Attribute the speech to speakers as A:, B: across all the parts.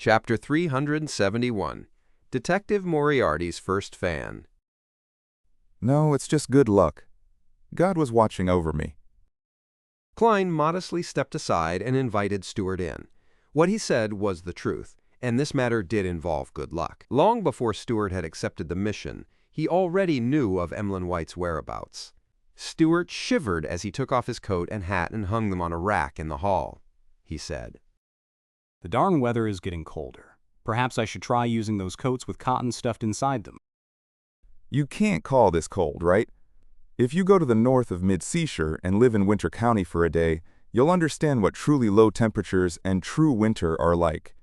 A: Chapter 371, Detective Moriarty's First Fan.
B: No, it's just good luck. God was watching over me.
A: Klein modestly stepped aside and invited Stewart in. What he said was the truth, and this matter did involve good luck. Long before Stewart had accepted the mission, he already knew of Emlyn White's whereabouts. Stewart shivered as he took off his coat and hat and hung them on a rack in the hall. He said,
C: "The darn weather is getting colder. Perhaps I should try using those coats with cotton stuffed inside them."
B: You can't call this cold, right? If you go to the north of Mid-Seashore and live in Winter County for a day, you'll understand what truly low temperatures and true winter are like.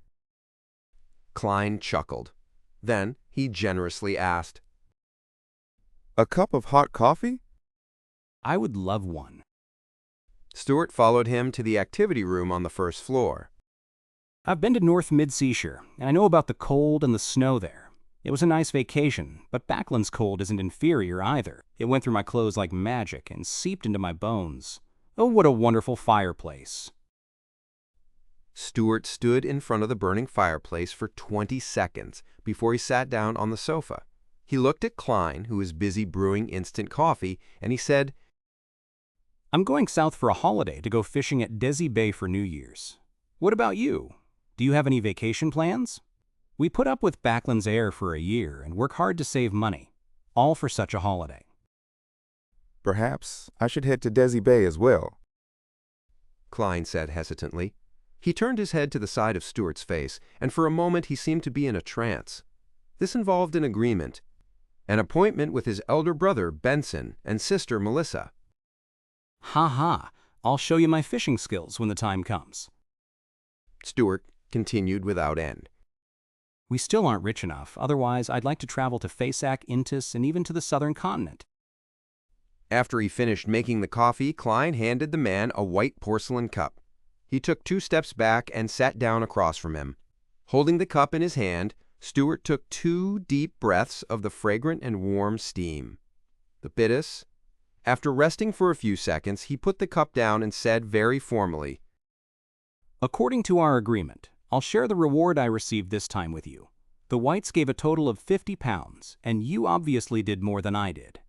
A: Klein chuckled. Then he generously asked,
B: A cup of hot coffee?
C: I would love one.
A: Stewart followed him to the activity room on the first floor.
C: I've been to North Mid-Seashore, and I know about the cold and the snow there. It was a nice vacation, but Backland's cold isn't inferior either. It went through my clothes like magic and seeped into my bones. Oh, what a wonderful fireplace.
A: Stewart stood in front of the burning fireplace for 20 seconds before he sat down on the sofa. He looked at Klein, who was busy brewing instant coffee, and he said,
C: I'm going south for a holiday to go fishing at Desi Bay for New Year's. What about you? Do you have any vacation plans? We put up with Backland's air for a year and work hard to save money, all for such a holiday.
B: Perhaps I should head to Desi Bay as well.
A: Klein said hesitantly. He turned his head to the side of Stewart's face, and for a moment he seemed to be in a trance. This involved an agreement, an appointment with his elder brother, Benson, and sister, Melissa.
C: Ha ha, I'll show you my fishing skills when the time comes.
A: Stewart continued without end.
C: We still aren't rich enough, otherwise I'd like to travel to Fasak, Intis, and even to the southern continent.
A: After he finished making the coffee, Klein handed the man a white porcelain cup. He took 2 steps back and sat down across from him. Holding the cup in his hand, Stewart took 2 deep breaths of the fragrant and warm steam. The bitters. After resting for a few seconds, he put the cup down and said very formally,
C: According to our agreement, I'll share the reward I received this time with you. The Whites gave a total of £50, and you obviously did more than I did.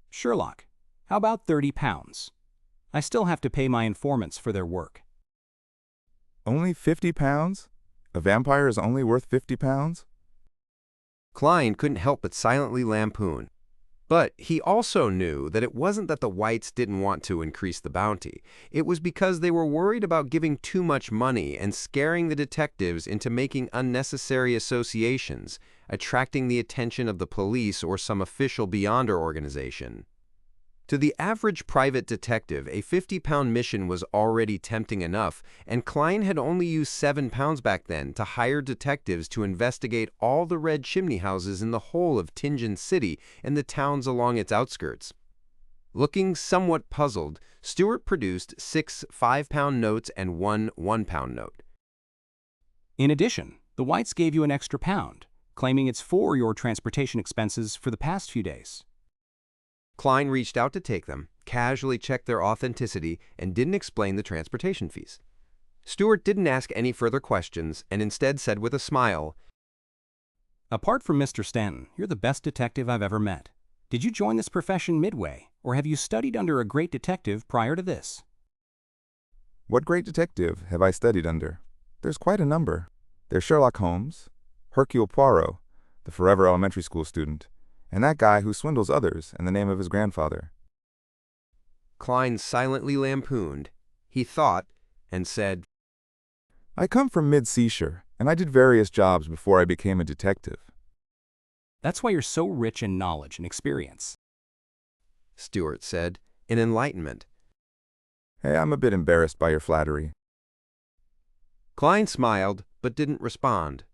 C: Sherlock, how about £30? I still have to pay my informants for their work.
B: Only £50? A vampire is only worth £50?
A: Klein couldn't help but silently lampoon. But he also knew that it wasn't that the Whites didn't want to increase the bounty. It was because they were worried about giving too much money and scaring the detectives into making unnecessary associations, attracting the attention of the police or some official beyonder organization. To the average private detective, a £50 mission was already tempting enough, and Klein had only used £7 back then to hire detectives to investigate all the red chimney houses in the whole of Tingen City and the towns along its outskirts. Looking somewhat puzzled, Stewart produced 6 £5 notes and 1 £1 note.
C: In addition, the Whites gave you an extra £1, claiming it's for your transportation expenses for the past few days.
A: Klein reached out to take them, casually checked their authenticity, and didn't explain the transportation fees. Stewart didn't ask any further questions and instead said with a smile,
C: Apart from Mr. Stanton, you're the best detective I've ever met. Did you join this profession midway, or have you studied under a great detective prior to this?
B: What great detective have I studied under? There's quite a number. There's Sherlock Holmes, Hercule Poirot, the forever elementary school student, and that guy who swindles others in the name of his grandfather.
A: Klein silently lampooned. He thought and said,
B: I come from Mid-Seashore, and I did various jobs before I became a detective.
C: That's why you're so rich in knowledge and experience.
A: Stewart said, in enlightenment.
B: Hey, I'm a bit embarrassed by your flattery.
A: Klein smiled, but didn't respond.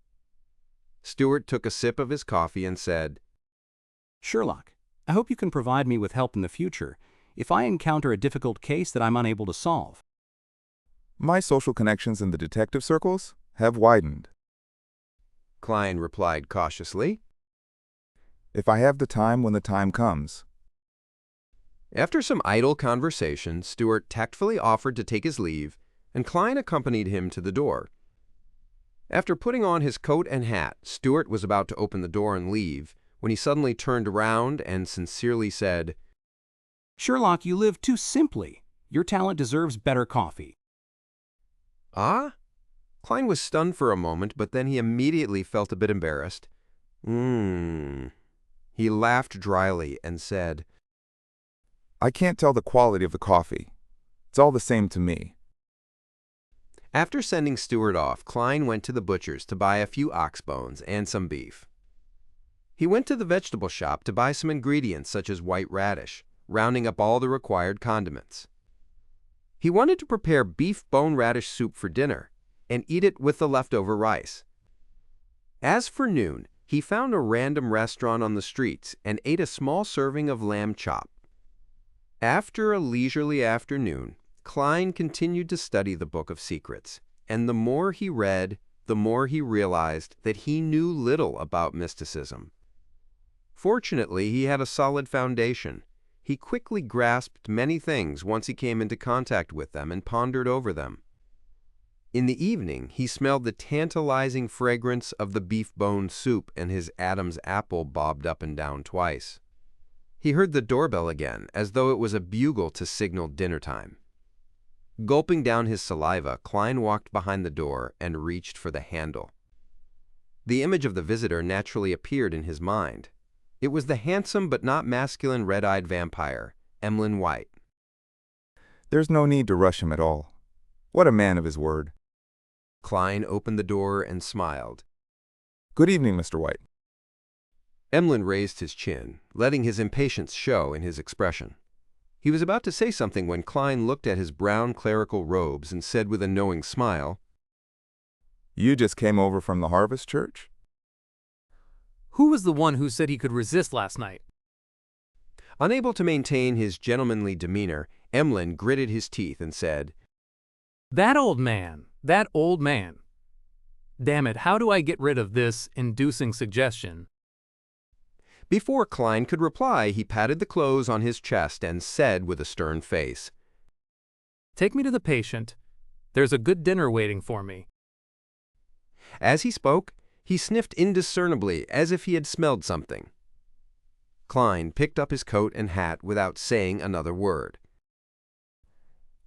A: Stewart took a sip of his coffee and said,
C: Sherlock, I hope you can provide me with help in the future if I encounter a difficult case that I'm unable to solve.
B: My social connections in the detective circles have widened.
A: Klein replied cautiously.
B: If I have the time when the time comes.
A: After some idle conversation, Stewart tactfully offered to take his leave, and Klein accompanied him to the door. After putting on his coat and hat, Stewart was about to open the door and leave when he suddenly turned around and sincerely said,
C: Sherlock, you live too simply. Your talent deserves better coffee.
A: Ah? Klein was stunned for a moment, but then he immediately felt a bit embarrassed. He laughed dryly and said,
B: I can't tell the quality of the coffee. It's all the same to me.
A: After sending Stewart off, Klein went to the butcher's to buy a few ox bones and some beef. He went to the vegetable shop to buy some ingredients such as white radish, rounding up all the required condiments. He wanted to prepare beef bone radish soup for dinner and eat it with the leftover rice. As for noon, he found a random restaurant on the streets and ate a small serving of lamb chop. After a leisurely afternoon, Klein continued to study the Book of Secrets, and the more he read, the more he realized that he knew little about mysticism. Fortunately, he had a solid foundation. He quickly grasped many things once he came into contact with them and pondered over them. In the evening, he smelled the tantalizing fragrance of the beef bone soup, and his Adam's apple bobbed up and down twice. He heard the doorbell again, as though it was a bugle to signal dinner time. Gulping down his saliva, Klein walked behind the door and reached for the handle. The image of the visitor naturally appeared in his mind. It was the handsome but not masculine red-eyed vampire, Emlyn White.
B: There's no need to rush him at all. What a man of his word.
A: Klein opened the door and smiled.
B: Good evening, Mr. White.
A: Emlyn raised his chin, letting his impatience show in his expression. He was about to say something when Klein looked at his brown clerical robes and said with a knowing smile,
B: You just came over from the Harvest Church?
D: Who was the one who said he could resist last night?
A: Unable to maintain his gentlemanly demeanor, Emlyn gritted his teeth and said,
D: That old man. That old man. Damn it, how do I get rid of this inducing suggestion?
A: Before Klein could reply, he patted the clothes on his chest and said with a stern face,
D: Take me to the patient. There's a good dinner waiting for me.
A: As he spoke, he sniffed indiscernibly as if he had smelled something. Klein picked up his coat and hat without saying another word.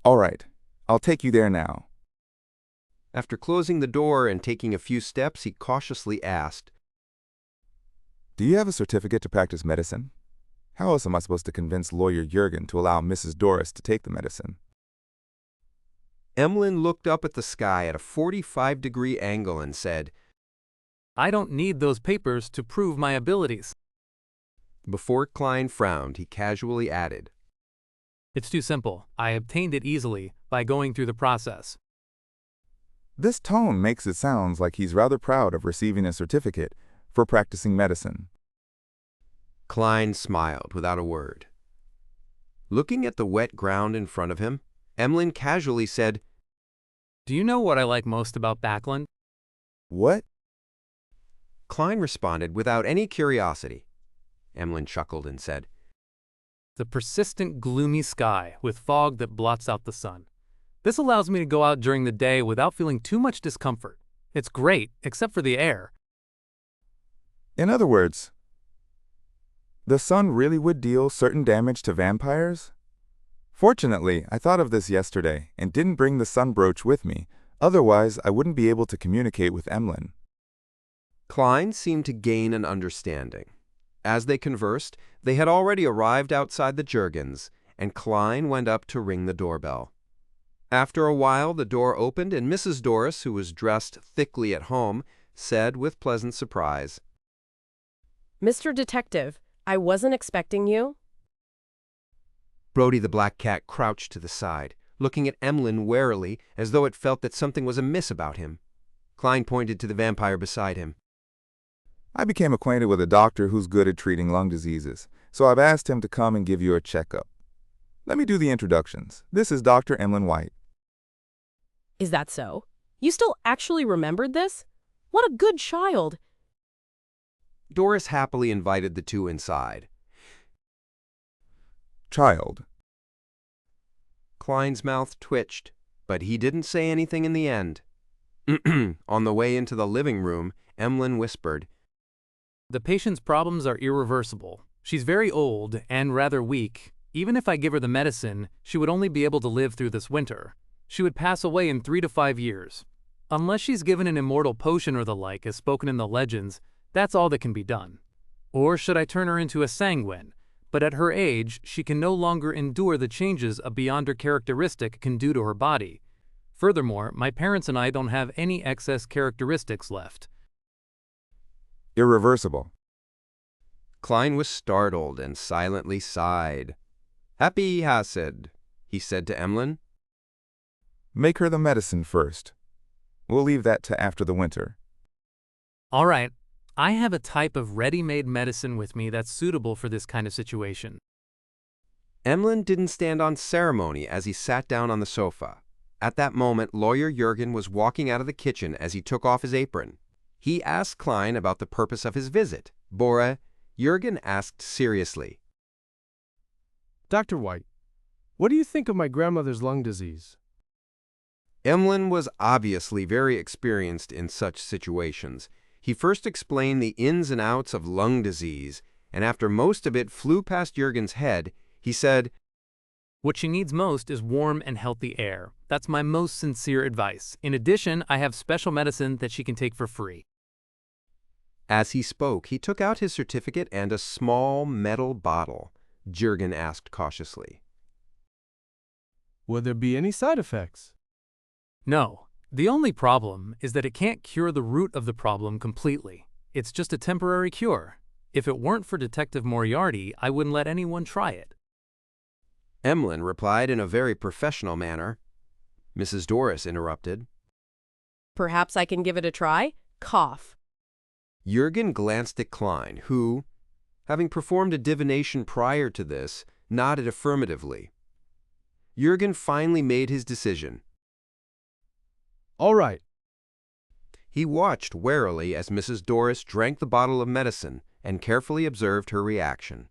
B: All right, I'll take you there now.
A: After closing the door and taking a few steps, he cautiously asked,
B: Do you have a certificate to practice medicine? How else am I supposed to convince lawyer Jurgen to allow Mrs. Doris to take the medicine?
A: Emlyn looked up at the sky at a 45-degree angle and said,
D: I don't need those papers to prove my abilities.
A: Before Klein frowned, he casually added,
D: It's too simple. I obtained it easily by going through the process.
B: This tone makes it sound like he's rather proud of receiving a certificate for practicing medicine.
A: Klein smiled without a word. Looking at the wet ground in front of him, Emlyn casually said,
D: Do you know what I like most about Backlund?
B: What?
A: Klein responded without any curiosity. Emlyn chuckled and said,
D: The persistent gloomy sky with fog that blots out the sun. This allows me to go out during the day without feeling too much discomfort. It's great, except for the air.
B: In other words, the sun really would deal certain damage to vampires? Fortunately, I thought of this yesterday and didn't bring the sun brooch with me. Otherwise, I wouldn't be able to communicate with Emlyn.
A: Klein seemed to gain an understanding. As they conversed, they had already arrived outside the Jurgens, and Klein went up to ring the doorbell. After a while, the door opened, and Mrs. Doris, who was dressed thickly at home, said with pleasant surprise,
E: Mr. Detective, I wasn't expecting you.
A: Brody the black cat crouched to the side, looking at Emlyn warily as though it felt that something was amiss about him. Klein pointed to the vampire beside him.
B: I became acquainted with a doctor who's good at treating lung diseases, so I've asked him to come and give you a checkup. Let me do the introductions. This is Dr. Emlyn White.
E: Is that so? You still actually remembered this? What a good child.
A: Doris happily invited the two inside.
B: Child.
A: Klein's mouth twitched, but he didn't say anything in the end. On the way into the living room, Emlyn whispered,
D: The patient's problems are irreversible. She's very old and rather weak. Even if I give her the medicine, she would only be able to live through this winter. She would pass away in 3 to 5 years. Unless she's given an immortal potion or the like, as spoken in the legends, that's all that can be done. Or should I turn her into a sanguine? But at her age, she can no longer endure the changes a beyonder characteristic can do to her body. Furthermore, my parents and I don't have any excess characteristics left.
B: Irreversible.
A: Klein was startled and silently sighed. Happy Hased, he said to Emlyn.
B: Make her the medicine first. We'll leave that to after the winter.
D: All right, I have a type of ready-made medicine with me that's suitable for this kind of situation.
A: Emlyn didn't stand on ceremony as he sat down on the sofa. At that moment, Lawyer Jurgen was walking out of the kitchen as he took off his apron. He asked Klein about the purpose of his visit. Bora, Jurgen asked seriously.
F: Dr. White, what do you think of my grandmother's lung disease?
A: Emlyn was obviously very experienced in such situations. He first explained the ins and outs of lung disease, and after most of it flew past Jurgen's head, he said,
D: What she needs most is warm and healthy air. That's my most sincere advice. In addition, I have special medicine that she can take for free.
A: As he spoke, he took out his certificate and a small metal bottle. Jurgen asked cautiously.
F: Will there be any side effects?
D: No. The only problem is that it can't cure the root of the problem completely. It's just a temporary cure. If it weren't for Detective Moriarty, I wouldn't let anyone try it.
A: Emlyn replied in a very professional manner. Mrs. Doris interrupted.
E: Perhaps I can give it a try? Cough.
A: Jurgen glanced at Klein, who, having performed a divination prior to this, nodded affirmatively. Jurgen finally made his decision.
F: All right.
A: He watched warily as Mrs. Doris drank the bottle of medicine and carefully observed her reaction.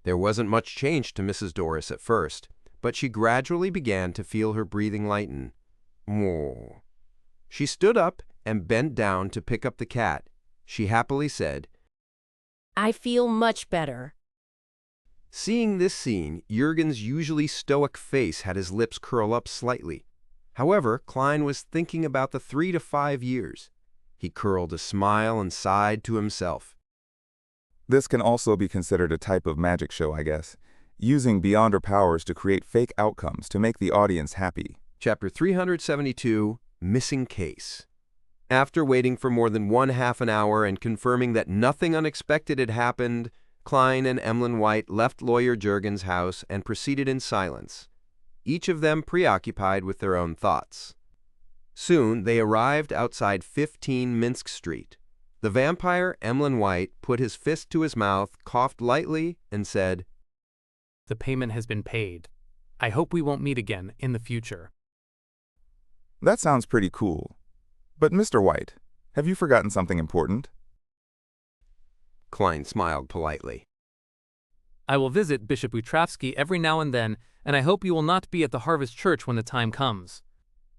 A: There wasn't much change to Mrs. Doris at first, but she gradually began to feel her breathing lighten. Whoa. She stood up and bent down to pick up the cat. She happily said,
E: I feel much better.
A: Seeing this scene, Jurgen's usually stoic face had his lips curl up slightly. However, Klein was thinking about the 3 to 5 years. He curled a smile and sighed to himself.
B: This can also be considered a type of magic show, I guess, using beyonder powers to create fake outcomes to make the audience happy.
A: Chapter 372, Missing Case. After waiting for more than 1/2 hour and confirming that nothing unexpected had happened, Klein and Emlyn White left Lawyer Jurgen's house and proceeded in silence, each of them preoccupied with their own thoughts. Soon they arrived outside 15 Minsk Street. The vampire, Emlyn White, put his fist to his mouth, coughed lightly, and said,
D: The payment has been paid. I hope we won't meet again in the future.
B: That sounds pretty cool. But Mr. White, have you forgotten something important?
A: Klein smiled politely.
D: I will visit Bishop Utravsky every now and then, and I hope you will not be at the Harvest Church when the time comes.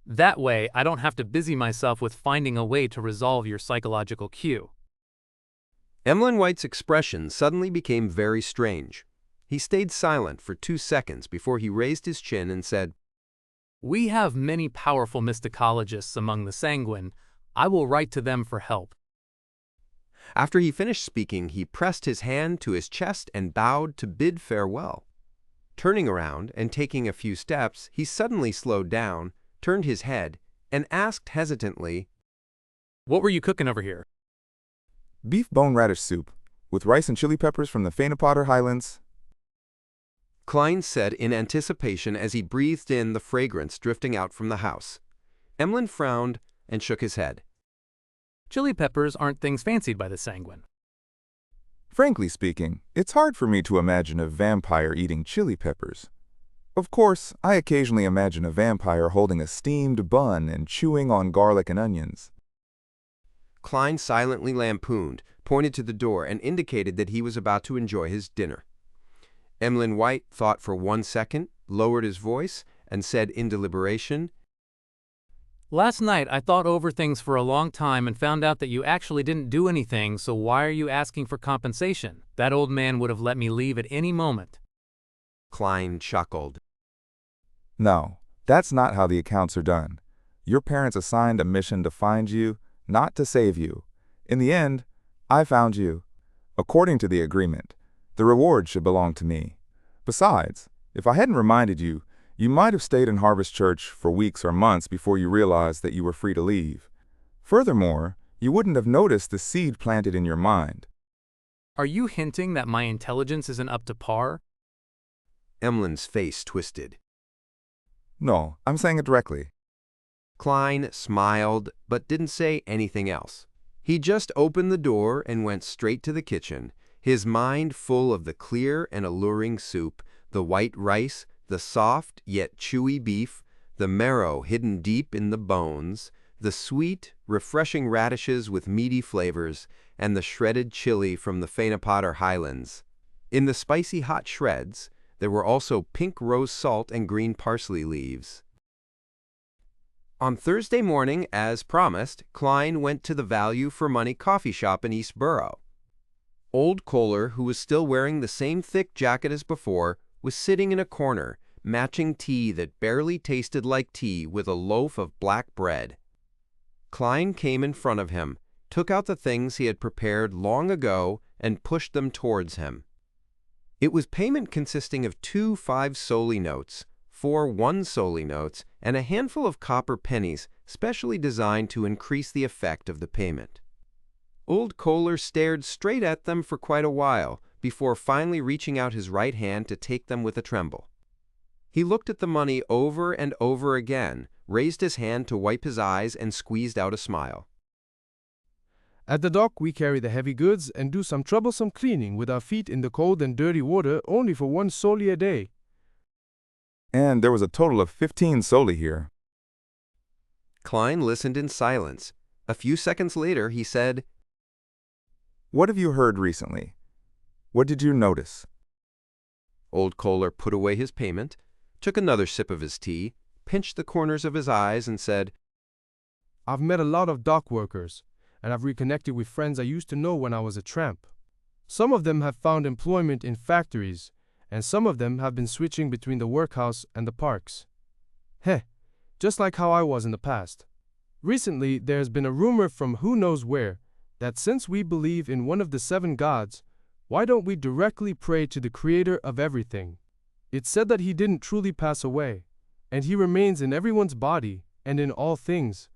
D: That way, I don't have to busy myself with finding a way to resolve your psychological cue.
A: Emlyn White's expression suddenly became very strange. He stayed silent for 2 seconds before he raised his chin and said,
D: We have many powerful mysticologists among the sanguine. I will write to them for help.
A: After he finished speaking, he pressed his hand to his chest and bowed to bid farewell. Turning around and taking a few steps, he suddenly slowed down, turned his head, and asked hesitantly,
D: What were you cooking over here?
B: Beef bone radish soup, with rice and chili peppers from the Fainapotter Highlands.
A: Klein said in anticipation as he breathed in the fragrance drifting out from the house. Emlyn frowned and shook his head.
D: Chili peppers aren't things fancied by the sanguine.
B: Frankly speaking, it's hard for me to imagine a vampire eating chili peppers. Of course, I occasionally imagine a vampire holding a steamed bun and chewing on garlic and onions.
A: Klein silently lampooned, pointed to the door, and indicated that he was about to enjoy his dinner. Emlyn White thought for 1 second, lowered his voice, and said in deliberation,
D: Last night I thought over things for a long time and found out that you actually didn't do anything, so why are you asking for compensation? That old man would have let me leave at any moment.
A: Klein chuckled.
B: No, that's not how the accounts are done. Your parents assigned a mission to find you, not to save you. In the end, I found you. According to the agreement, the reward should belong to me. Besides, if I hadn't reminded you, you might have stayed in Harvest Church for weeks or months before you realized that you were free to leave. Furthermore, you wouldn't have noticed the seed planted in your mind.
D: Are you hinting that my intelligence isn't up to par?
A: Emlyn's face twisted.
B: No, I'm saying it directly.
A: Klein smiled, but didn't say anything else. He just opened the door and went straight to the kitchen, his mind full of the clear and alluring soup, the white rice, the soft yet chewy beef, the marrow hidden deep in the bones, the sweet, refreshing radishes with meaty flavors, and the shredded chili from the Fanapotter Highlands. In the spicy hot shreds, there were also pink rose salt and green parsley leaves. On Thursday morning, as promised, Klein went to the Value for Money coffee shop in East Borough. Old Kohler, who was still wearing the same thick jacket as before, was sitting in a corner, matching tea that barely tasted like tea with a loaf of black bread. Klein came in front of him, took out the things he had prepared long ago, and pushed them towards him. It was payment consisting of 2 5-soldi notes, 4 1-soldi notes, and a handful of copper pennies specially designed to increase the effect of the payment. Old Kohler stared straight at them for quite a while, before finally reaching out his right hand to take them with a tremble. He looked at the money over and over again, raised his hand to wipe his eyes, and squeezed out a smile.
F: At the dock, we carry the heavy goods and do some troublesome cleaning with our feet in the cold and dirty water only for 1 soldi a day.
B: And there was a total of 15 soldi here.
A: Klein listened in silence. A few seconds later, he said,
B: What have you heard recently? What did you notice?
A: Old Kohler put away his payment, took another sip of his tea, pinched the corners of his eyes, and said,
F: I've met a lot of dock workers, and I've reconnected with friends I used to know when I was a tramp. Some of them have found employment in factories, and some of them have been switching between the workhouse and the parks. Heh, just like how I was in the past. Recently, there has been a rumor from who knows where that since we believe in one of the 7 gods, why don't we directly pray to the creator of everything? It's said that he didn't truly pass away, and he remains in everyone's body and in all things.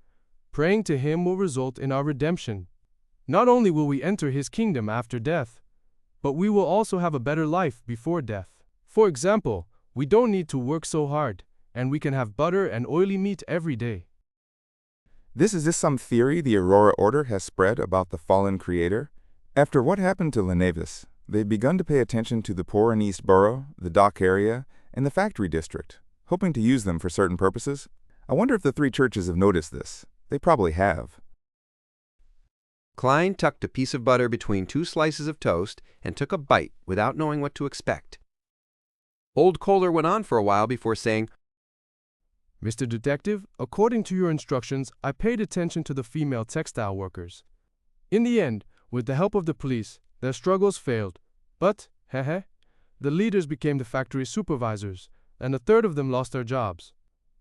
F: Praying to him will result in our redemption. Not only will we enter his kingdom after death, but we will also have a better life before death. For example, we don't need to work so hard, and we can have butter and oily meat every day.
B: Is this some theory the Aurora Order has spread about the fallen creator? After what happened to Lenavis, they've begun to pay attention to the poor in East Borough, the dock area, and the factory district, hoping to use them for certain purposes. I wonder if the 3 churches have noticed this. They probably have.
A: Klein tucked a piece of butter between 2 slices of toast and took a bite without knowing what to expect. Old Kohler went on for a while before saying,
F: Mr. Detective, according to your instructions, I paid attention to the female textile workers. In the end, with the help of the police, their struggles failed. But, the leaders became the factory supervisors, and a third of them lost their jobs.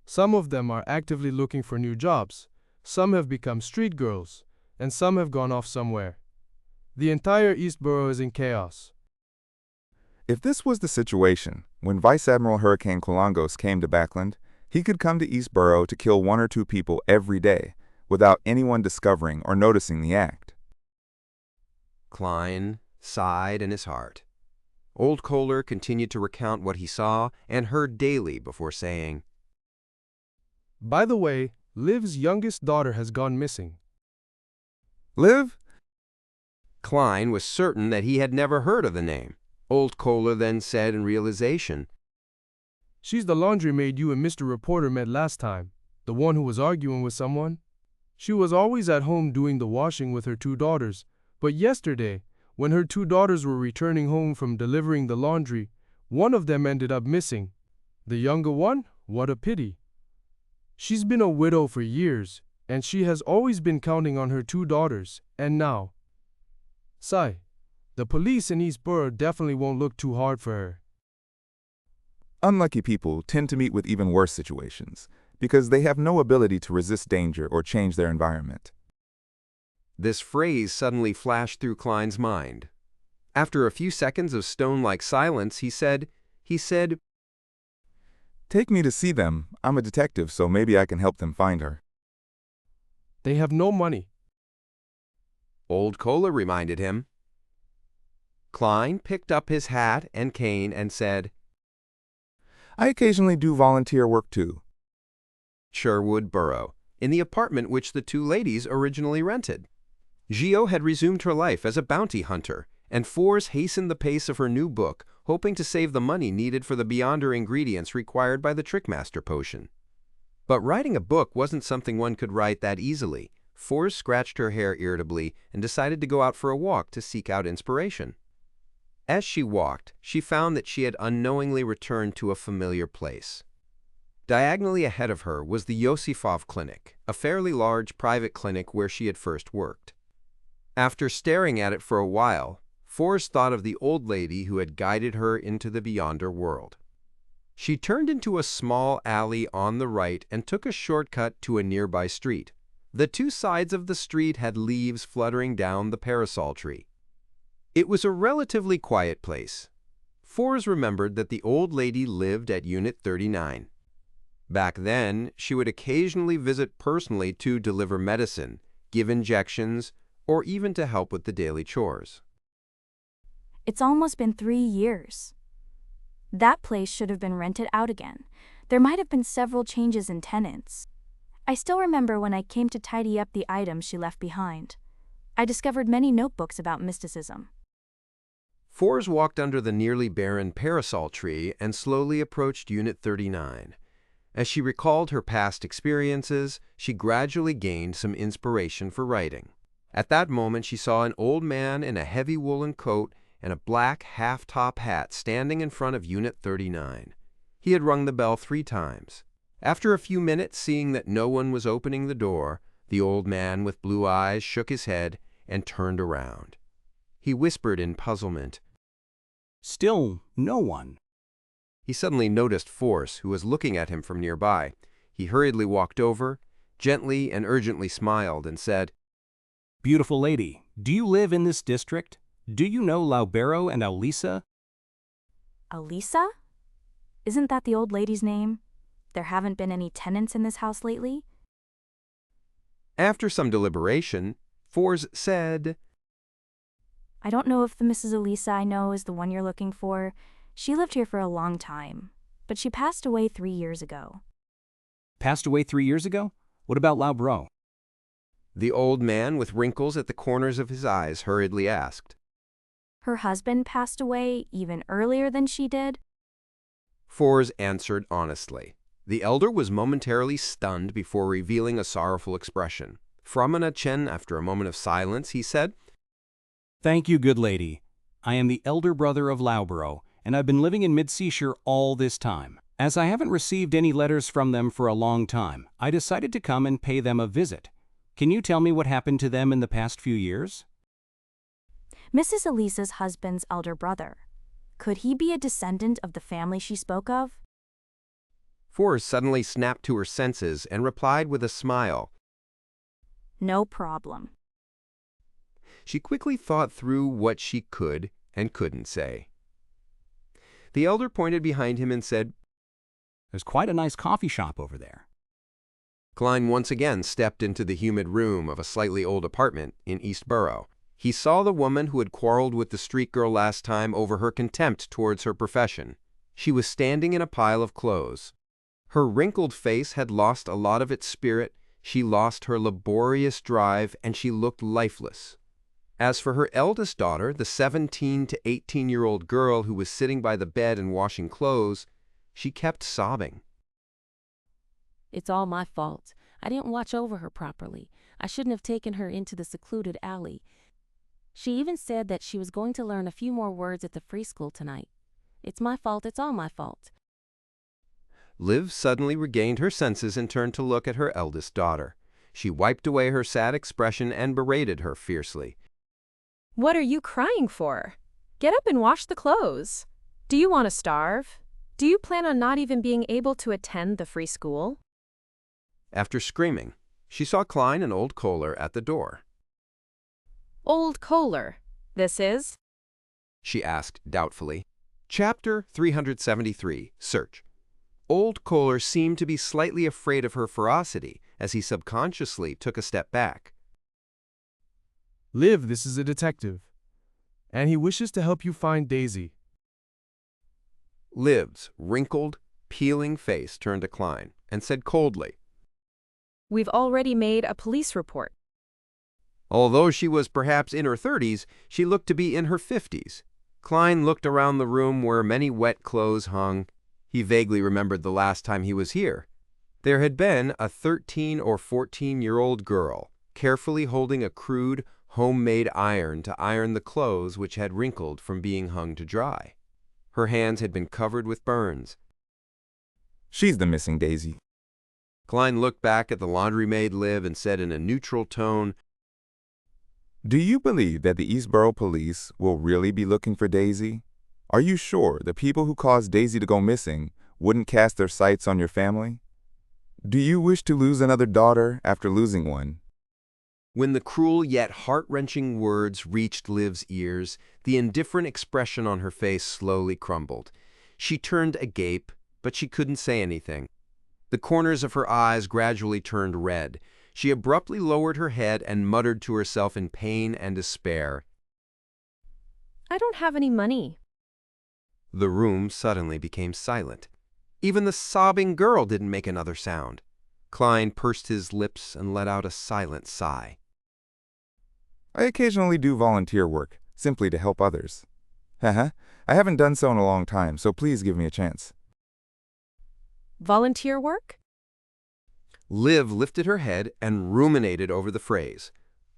F: Some of them are actively looking for new jobs. Some have become street girls, and some have gone off somewhere. The entire East Borough is in chaos.
B: If this was the situation, when Vice Admiral Hurricane Colangos came to Backland, he could come to East Borough to kill 1 or 2 people every day, without anyone discovering or noticing the act.
A: Klein sighed in his heart. Old Kohler continued to recount what he saw and heard daily before saying,
F: By the way, Liv's youngest daughter has gone missing.
B: Liv?
A: Klein was certain that he had never heard of the name. Old Kohler then said in realization,
F: She's the laundry maid you and Mr. Reporter met last time, the one who was arguing with someone. She was always at home doing the washing with her 2 daughters, but yesterday, when her 2 daughters were returning home from delivering the laundry, one of them ended up missing. The younger one? What a pity. She's been a widow for years, and she has always been counting on her 2 daughters, and now. Sigh. The police in East Borough definitely won't look too hard for her.
B: Unlucky people tend to meet with even worse situations because they have no ability to resist danger or change their environment.
A: This phrase suddenly flashed through Klein's mind. After a few seconds of stone-like silence, he said,
B: Take me to see them. I'm a detective, so maybe I can help them find her.
F: They have no money.
A: Old Kohler reminded him. Klein picked up his hat and cane and said,
B: I occasionally do volunteer work too.
A: Sherwood Borough, in the apartment which the 2 ladies originally rented. Gio had resumed her life as a bounty hunter, and Fours hastened the pace of her new book, hoping to save the money needed for the Beyonder ingredients required by the Trickmaster potion. But writing a book wasn't something one could write that easily. Fours scratched her hair irritably and decided to go out for a walk to seek out inspiration. As she walked, she found that she had unknowingly returned to a familiar place. Diagonally ahead of her was the Yosifov Clinic, a fairly large private clinic where she had first worked. After staring at it for a while, Fours thought of the old lady who had guided her into the Beyonder world. She turned into a small alley on the right and took a shortcut to a nearby street. The 2 sides of the street had leaves fluttering down the parasol tree. It was a relatively quiet place. Fours remembered that the old lady lived at Unit 39. Back then, she would occasionally visit personally to deliver medicine, give injections, or even to help with the daily chores.
G: It's almost been 3 years. That place should have been rented out again. There might have been several changes in tenants. I still remember when I came to tidy up the items she left behind. I discovered many notebooks about mysticism.
A: Fours walked under the nearly barren parasol tree and slowly approached Unit 39. As she recalled her past experiences, she gradually gained some inspiration for writing. At that moment, she saw an old man in a heavy woolen coat and a black half-top hat standing in front of Unit 39. He had rung the bell 3 times. After a few minutes, seeing that no one was opening the door, the old man with blue eyes shook his head and turned around. He whispered in puzzlement,
C: Still no one.
A: He suddenly noticed Force, who was looking at him from nearby. He hurriedly walked over, gently and urgently smiled, and said,
C: Beautiful lady, do you live in this district? Do you know Laubero and Alisa?
G: Alisa? Isn't that the old lady's name? There haven't been any tenants in this house lately?
A: After some deliberation, Fours said,
G: I don't know if the Mrs. Alisa I know is the one you're looking for. She lived here for a long time, but she passed away 3 years ago.
C: Passed away 3 years ago? What about Laubero?
A: The old man with wrinkles at the corners of his eyes hurriedly asked.
G: Her husband passed away even earlier than she did?
A: Fours answered honestly. The elder was momentarily stunned before revealing a sorrowful expression. Framana Chen, after a moment of silence, he said,
C: Thank you, good lady. I am the elder brother of Laubero, and I've been living in Mid-Seashire all this time. As I haven't received any letters from them for a long time, I decided to come and pay them a visit. Can you tell me what happened to them in the past few years?
G: Mrs. Elisa's husband's elder brother. Could he be a descendant of the family she spoke of?
A: Fours suddenly snapped to her senses and replied with a smile.
G: No problem.
A: She quickly thought through what she could and couldn't say. The elder pointed behind him and said,
C: There's quite a nice coffee shop over there.
A: Klein once again stepped into the humid room of a slightly old apartment in East Borough. He saw the woman who had quarreled with the street girl last time over her contempt towards her profession. She was standing in a pile of clothes. Her wrinkled face had lost a lot of its spirit, she lost her laborious drive, and she looked lifeless. As for her eldest daughter, the 17 to 18-year-old girl who was sitting by the bed and washing clothes, she kept sobbing.
H: It's all my fault. I didn't watch over her properly. I shouldn't have taken her into the secluded alley. She even said that she was going to learn a few more words at the free school tonight. It's my fault, it's all my fault.
A: Liv suddenly regained her senses and turned to look at her eldest daughter. She wiped away her sad expression and berated her fiercely.
E: What are you crying for? Get up and wash the clothes. Do you want to starve? Do you plan on not even being able to attend the free school?
A: After screaming, she saw Klein and old Kohler at the door.
E: Old Kohler, this is?
A: She asked doubtfully. Chapter 373, Search. Old Kohler seemed to be slightly afraid of her ferocity as he subconsciously took a step back.
F: Liv, this is a detective, and he wishes to help you find Daisy.
A: Liv's wrinkled, peeling face turned to Klein and said coldly,
E: We've already made a police report.
A: Although she was perhaps in her 30s, she looked to be in her 50s. Klein looked around the room where many wet clothes hung. He vaguely remembered the last time he was here. There had been a 13 or 14-year-old girl carefully holding a crude, homemade iron to iron the clothes which had wrinkled from being hung to dry. Her hands had been covered with burns.
B: She's the missing Daisy.
A: Klein looked back at the laundry-maid Liv and said in a neutral tone,
B: Do you believe that the Eastboro police will really be looking for Daisy? Are you sure the people who caused Daisy to go missing wouldn't cast their sights on your family? Do you wish to lose another daughter after losing one?
A: When the cruel yet heart-wrenching words reached Liv's ears, the indifferent expression on her face slowly crumbled. She turned agape, but she couldn't say anything. The corners of her eyes gradually turned red. She abruptly lowered her head and muttered to herself in pain and despair,
E: I don't have any money.
A: The room suddenly became silent. Even the sobbing girl didn't make another sound. Klein pursed his lips and let out a silent sigh.
B: I occasionally do volunteer work, simply to help others. I haven't done so in a long time, so please give me a chance.
E: Volunteer work?
A: Liv lifted her head and ruminated over the phrase.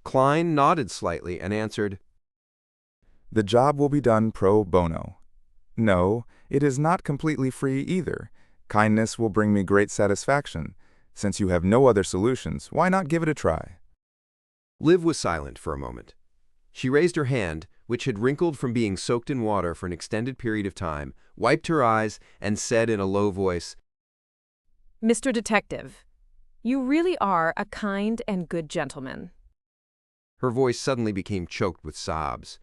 A: Klein nodded slightly and answered,
B: The job will be done pro bono. No, it is not completely free either. Kindness will bring me great satisfaction. Since you have no other solutions, why not give it a try?
A: Liv was silent for a moment. She raised her hand, which had wrinkled from being soaked in water for an extended period of time, wiped her eyes, and said in a low voice,
E: Mr. Detective, you really are a kind and good gentleman.
A: Her voice suddenly became choked with sobs.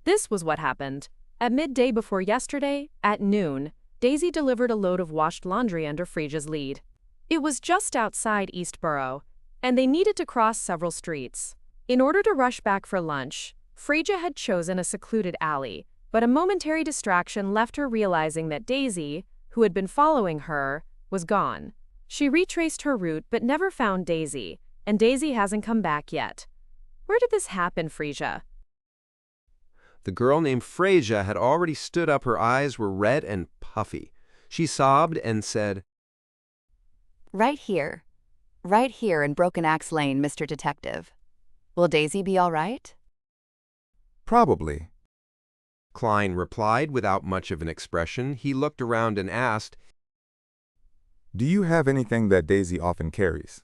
E: This was what happened. At midday before yesterday, at noon, Daisy delivered a load of washed laundry under Frasia's lead. It was just outside Eastboro, and they needed to cross several streets. In order to rush back for lunch, Frasiа had chosen a secluded alley, but a momentary distraction left her realizing that Daisy, who had been following her, was gone. She retraced her route but never found Daisy, and Daisy hasn't come back yet. Where did this happen, Frasia?
A: The girl named Frasia had already stood up. Her eyes were red and puffy. She sobbed and said,
I: Right here in Broken Axe Lane, Mr. Detective. Will Daisy be all right?
B: Probably.
A: Klein replied without much of an expression. He looked around and asked,
B: Do you have anything that Daisy often carries?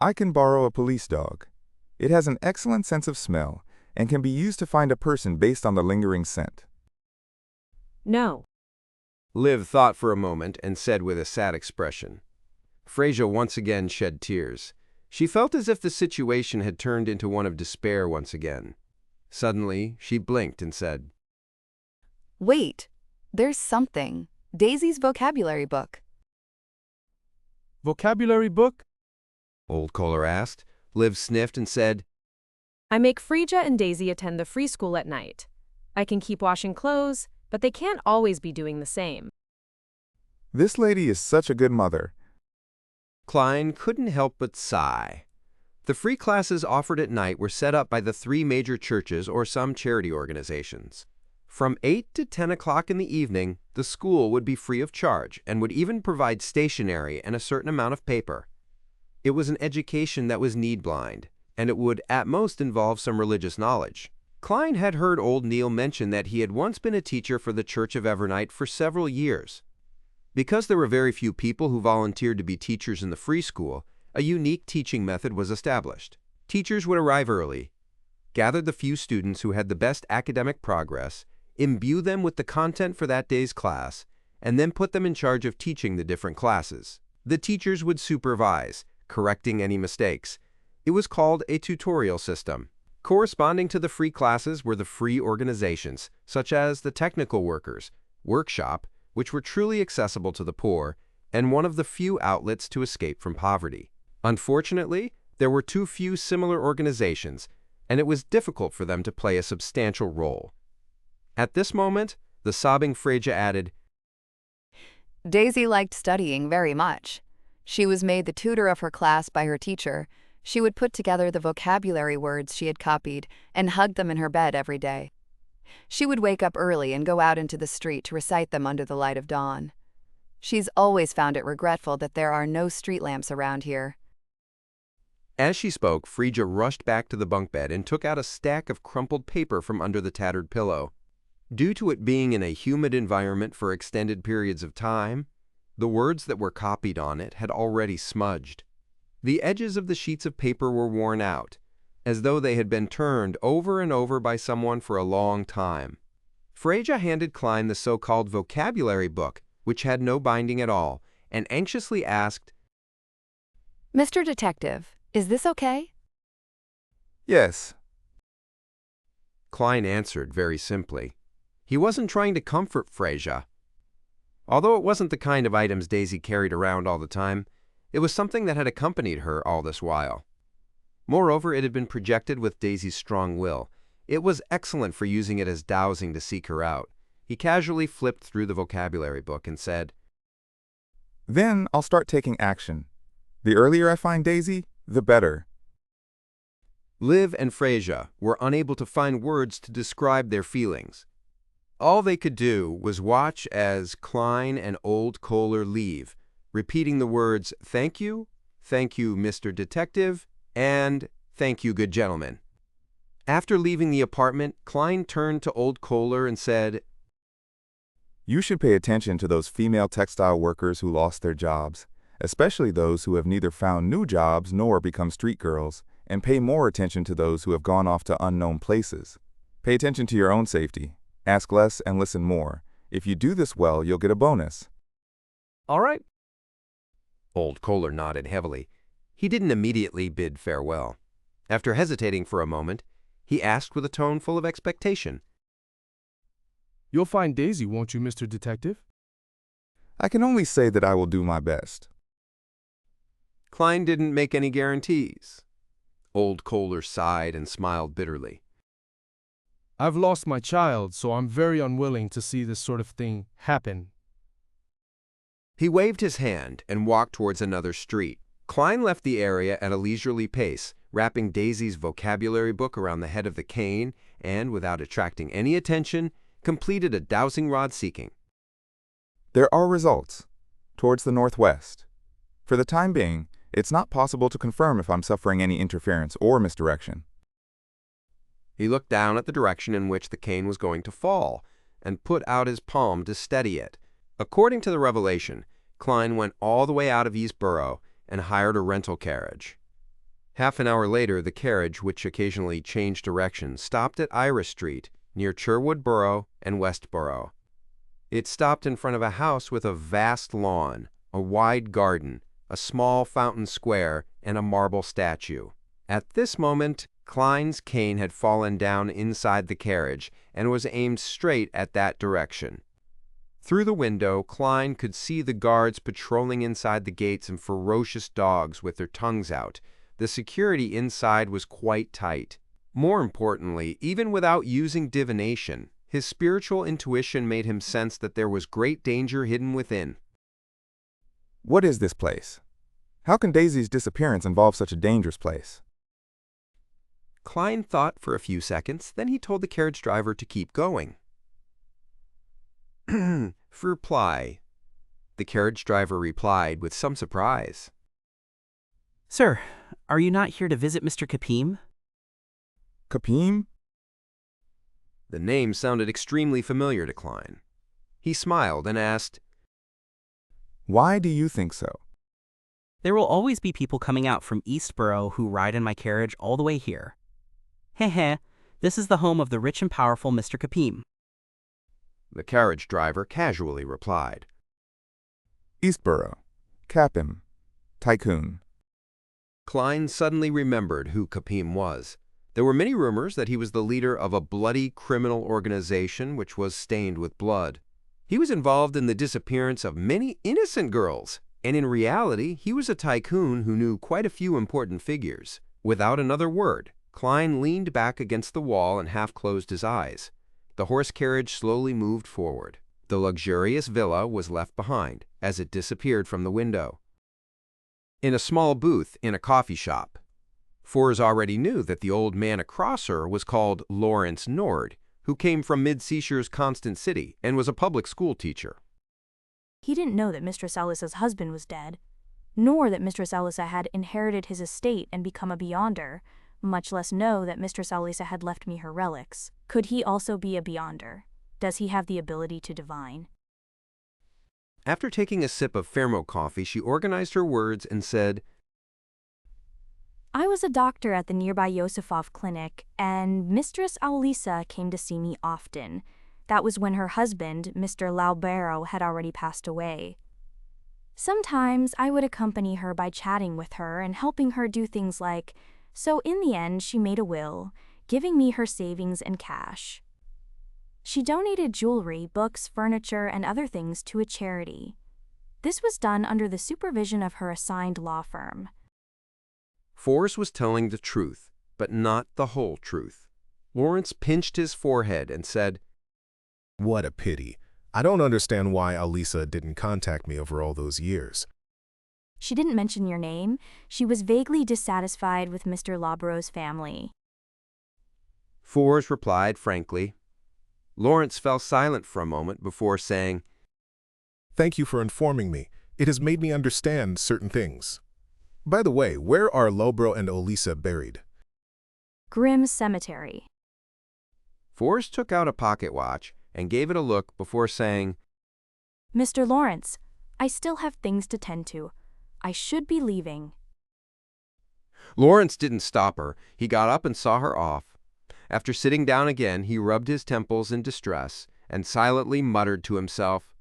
B: I can borrow a police dog. It has an excellent sense of smell and can be used to find a person based on the lingering scent.
E: No.
A: Liv thought for a moment and said with a sad expression. Frasia once again shed tears. She felt as if the situation had turned into one of despair once again. Suddenly, she blinked and said,
I: Wait, there's something. Daisy's vocabulary book.
F: Vocabulary book?
A: Old Kohler asked. Liv sniffed and said,
E: I make Frasia and Daisy attend the free school at night. I can keep washing clothes, but they can't always be doing the same.
B: This lady is such a good mother.
A: Klein couldn't help but sigh. The free classes offered at night were set up by the 3 major churches or some charity organizations. From 8 to 10 o'clock in the evening, the school would be free of charge and would even provide stationery and a certain amount of paper. It was an education that was need-blind, and it would at most involve some religious knowledge. Klein had heard old Neil mention that he had once been a teacher for the Church of Evernight for several years. Because there were very few people who volunteered to be teachers in the free school, a unique teaching method was established. Teachers would arrive early, gather the few students who had the best academic progress, imbue them with the content for that day's class, and then put them in charge of teaching the different classes. The teachers would supervise, correcting any mistakes. It was called a tutorial system. Corresponding to the free classes were the free organizations, such as the Technical Workers, Workshop, which were truly accessible to the poor, and one of the few outlets to escape from poverty. Unfortunately, there were too few similar organizations, and it was difficult for them to play a substantial role. At this moment, the sobbing Freja added,
I: Daisy liked studying very much. She was made the tutor of her class by her teacher. She would put together the vocabulary words she had copied and hug them in her bed every day. She would wake up early and go out into the street to recite them under the light of dawn. She's always found it regretful that there are no street lamps around here.
A: As she spoke, Freja rushed back to the bunk bed and took out a stack of crumpled paper from under the tattered pillow. Due to it being in a humid environment for extended periods of time, the words that were copied on it had already smudged. The edges of the sheets of paper were worn out, as though they had been turned over and over by someone for a long time. Freja handed Klein the so-called vocabulary book, which had no binding at all, and anxiously asked,
I: Mr. Detective, is this okay?
B: Yes.
A: Klein answered very simply. He wasn't trying to comfort Freja. Although it wasn't the kind of items Daisy carried around all the time, it was something that had accompanied her all this while. Moreover, it had been projected with Daisy's strong will. It was excellent for using it as dowsing to seek her out. He casually flipped through the vocabulary book and said,
B: Then I'll start taking action. The earlier I find Daisy, the better.
A: Liv and Freja were unable to find words to describe their feelings. All they could do was watch as Klein and old Kohler leave, repeating the words, thank you, Mr. Detective, and thank you, good gentleman. After leaving the apartment, Klein turned to old Kohler and said,
B: You should pay attention to those female textile workers who lost their jobs, especially those who have neither found new jobs nor become street girls, and pay more attention to those who have gone off to unknown places. Pay attention to your own safety. Ask less and listen more. If you do this well, you'll get a bonus.
D: All right.
A: Old Kohler nodded heavily. He didn't immediately bid farewell. After hesitating for a moment, he asked with a tone full of expectation,
F: You'll find Daisy, won't you, Mr. Detective?
B: I can only say that I will do my best.
A: Klein didn't make any guarantees. Old Kohler sighed and smiled bitterly.
F: I've lost my child, so I'm very unwilling to see this sort of thing happen.
A: He waved his hand and walked towards another street. Klein left the area at a leisurely pace, wrapping Daisy's vocabulary book around the head of the cane and, without attracting any attention, completed a dowsing rod seeking.
B: There are results. Towards the northwest. For the time being, it's not possible to confirm if I'm suffering any interference or misdirection.
A: He looked down at the direction in which the cane was going to fall and put out his palm to steady it. According to the revelation, Klein went all the way out of East Borough and hired a rental carriage. Half an hour later, the carriage, which occasionally changed direction, stopped at Iris Street, near Sherwood Borough and West Borough. It stopped in front of a house with a vast lawn, a wide garden, a small fountain square, and a marble statue. At this moment, Klein's cane had fallen down inside the carriage and was aimed straight at that direction. Through the window, Klein could see the guards patrolling inside the gates and ferocious dogs with their tongues out. The security inside was quite tight. More importantly, even without using divination, his spiritual intuition made him sense that there was great danger hidden within.
B: What is this place? How can Daisy's disappearance involve such a dangerous place?
A: Klein thought for a few seconds, then he told the carriage driver to keep going. For reply, the carriage driver replied with some surprise.
J: Sir, are you not here to visit Mr. Kapim?
B: Kapim?
A: The name sounded extremely familiar to Klein. He smiled and asked,
B: Why do you think so?
J: There will always be people coming out from Eastborough who ride in my carriage all the way here. Heh, this is the home of the rich and powerful Mr. Capim.
A: The carriage driver casually replied.
B: Eastborough, Capim, Tycoon.
A: Klein suddenly remembered who Capim was. There were many rumors that he was the leader of a bloody criminal organization which was stained with blood. He was involved in the disappearance of many innocent girls, and in reality, he was a tycoon who knew quite a few important figures. Without another word, Klein leaned back against the wall and half closed his eyes. The horse carriage slowly moved forward. The luxurious villa was left behind as it disappeared from the window. In a small booth in a coffee shop, Fors already knew that the old man across her was called Lawrence Nord, who came from Mid-Seashire's Constant City and was a public school teacher.
G: He didn't know that Mistress Alisa's husband was dead, nor that Mistress Alisa had inherited his estate and become a beyonder, much less know that Mistress Alisa had left me her relics. Could he also be a beyonder? Does he have the ability to divine?
A: After taking a sip of Fermo coffee, she organized her words and said,
G: I was a doctor at the nearby Yosifov clinic, and Mistress Alisa came to see me often. That was when her husband, Mr. Laubero, had already passed away. Sometimes I would accompany her by chatting with her and helping her do things like, so in the end she made a will, giving me her savings and cash. She donated jewelry, books, furniture, and other things to a charity. This was done under the supervision of her assigned law firm.
A: Fors was telling the truth, but not the whole truth. Lawrence pinched his forehead and said,
K: What a pity. I don't understand why Alisa didn't contact me over all those years.
G: She didn't mention your name. She was vaguely dissatisfied with Mr. Laubereau's family.
A: Fors replied frankly. Lawrence fell silent for a moment before saying,
K: Thank you for informing me. It has made me understand certain things. By the way, where are Laubero and Alisa buried?
G: Grimm Cemetery.
A: Fors took out a pocket watch and gave it a look before saying,
G: Mr. Lawrence, I still have things to tend to. I should be leaving.
A: Lawrence didn't stop her. He got up and saw her off. After sitting down again, he rubbed his temples in distress and silently muttered to himself,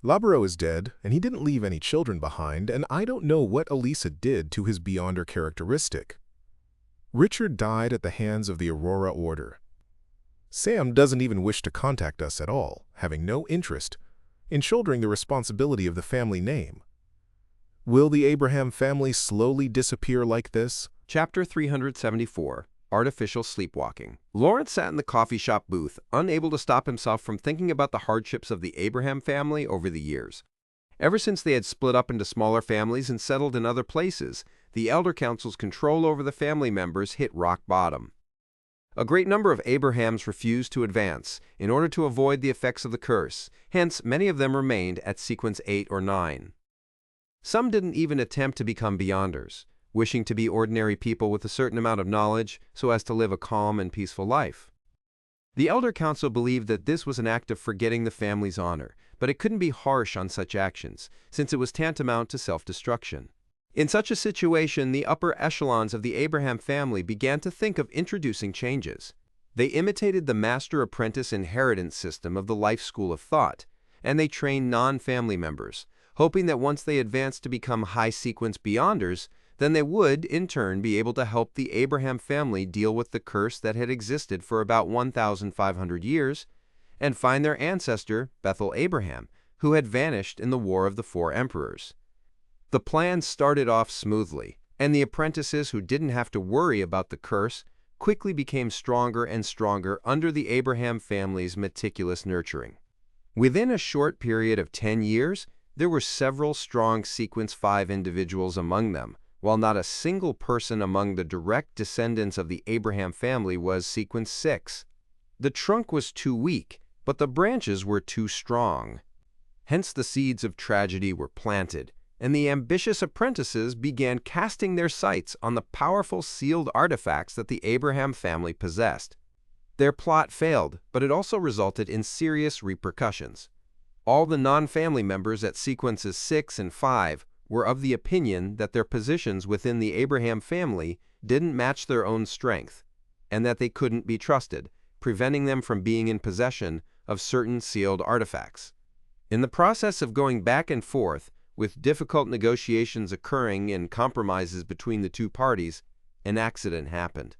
K: Laubero is dead, and he didn't leave any children behind, and I don't know what Alisa did to his beyonder characteristic. Richard died at the hands of the Aurora Order. Sam doesn't even wish to contact us at all, having no interest in shouldering the responsibility of the family name. Will the Abraham family slowly disappear like this?
A: Chapter 374, Artificial Sleepwalking. Lawrence sat in the coffee shop booth, unable to stop himself from thinking about the hardships of the Abraham family over the years. Ever since they had split up into smaller families and settled in other places, the Elder Council's control over the family members hit rock bottom. A great number of Abrahams refused to advance in order to avoid the effects of the curse, hence many of them remained at sequence 8 or 9. Some didn't even attempt to become beyonders, wishing to be ordinary people with a certain amount of knowledge so as to live a calm and peaceful life. The Elder Council believed that this was an act of forgetting the family's honor, but it couldn't be harsh on such actions, since it was tantamount to self-destruction. In such a situation, the upper echelons of the Abraham family began to think of introducing changes. They imitated the master-apprentice inheritance system of the life school of thought, and they trained non-family members, hoping that once they advanced to become high-sequence beyonders, then they would, in turn, be able to help the Abraham family deal with the curse that had existed for about 1,500 years and find their ancestor, Bethel Abraham, who had vanished in the War of the Four Emperors. The plan started off smoothly, and the apprentices who didn't have to worry about the curse quickly became stronger and stronger under the Abraham family's meticulous nurturing. Within a short period of 10 years, there were several strong Sequence 5 individuals among them, while not a single person among the direct descendants of the Abraham family was Sequence 6. The trunk was too weak, but the branches were too strong. Hence the seeds of tragedy were planted, and the ambitious apprentices began casting their sights on the powerful sealed artifacts that the Abraham family possessed. Their plot failed, but it also resulted in serious repercussions. All the non-family members at sequences 6 and 5 were of the opinion that their positions within the Abraham family didn't match their own strength, and that they couldn't be trusted, preventing them from being in possession of certain sealed artifacts. In the process of going back and forth, with difficult negotiations occurring and compromises between the two parties, an accident happened.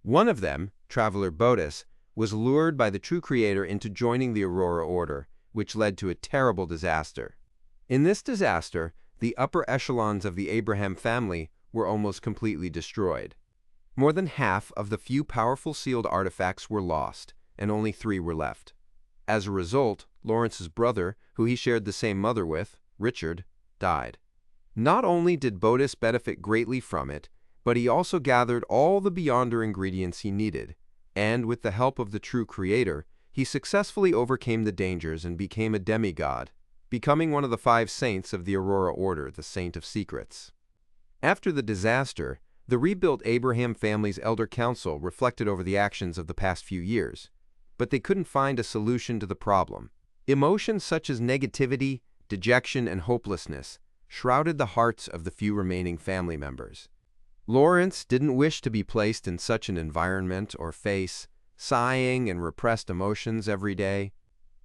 A: One of them, Traveler Botus, was lured by the true creator into joining the Aurora Order, which led to a terrible disaster. In this disaster, the upper echelons of the Abraham family were almost completely destroyed. More than half of the few powerful sealed artifacts were lost, and only 3 were left. As a result, Lawrence's brother, who he shared the same mother with, Richard, died. Not only did Botus benefit greatly from it, but he also gathered all the Beyonder ingredients he needed, and with the help of the true creator, he successfully overcame the dangers and became a demigod, becoming one of the 5 saints of the Aurora Order, the Saint of Secrets. After the disaster, the rebuilt Abraham family's elder council reflected over the actions of the past few years, but they couldn't find a solution to the problem. Emotions such as negativity, dejection, and hopelessness shrouded the hearts of the few remaining family members. Lawrence didn't wish to be placed in such an environment or face sighing and repressed emotions every day.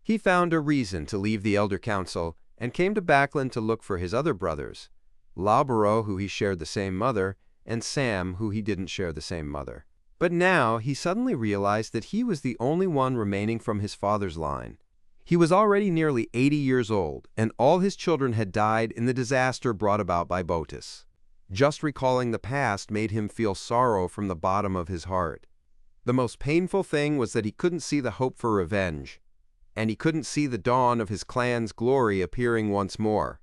A: He found a reason to leave the elder council and came to Backland to look for his other brothers, Labro, who he shared the same mother, and Sam, who he didn't share the same mother. But now he suddenly realized that he was the only one remaining from his father's line. He was already nearly 80 years old, and all his children had died in the disaster brought about by Botus. Just recalling the past made him feel sorrow from the bottom of his heart. The most painful thing was that he couldn't see the hope for revenge, and he couldn't see the dawn of his clan's glory appearing once more.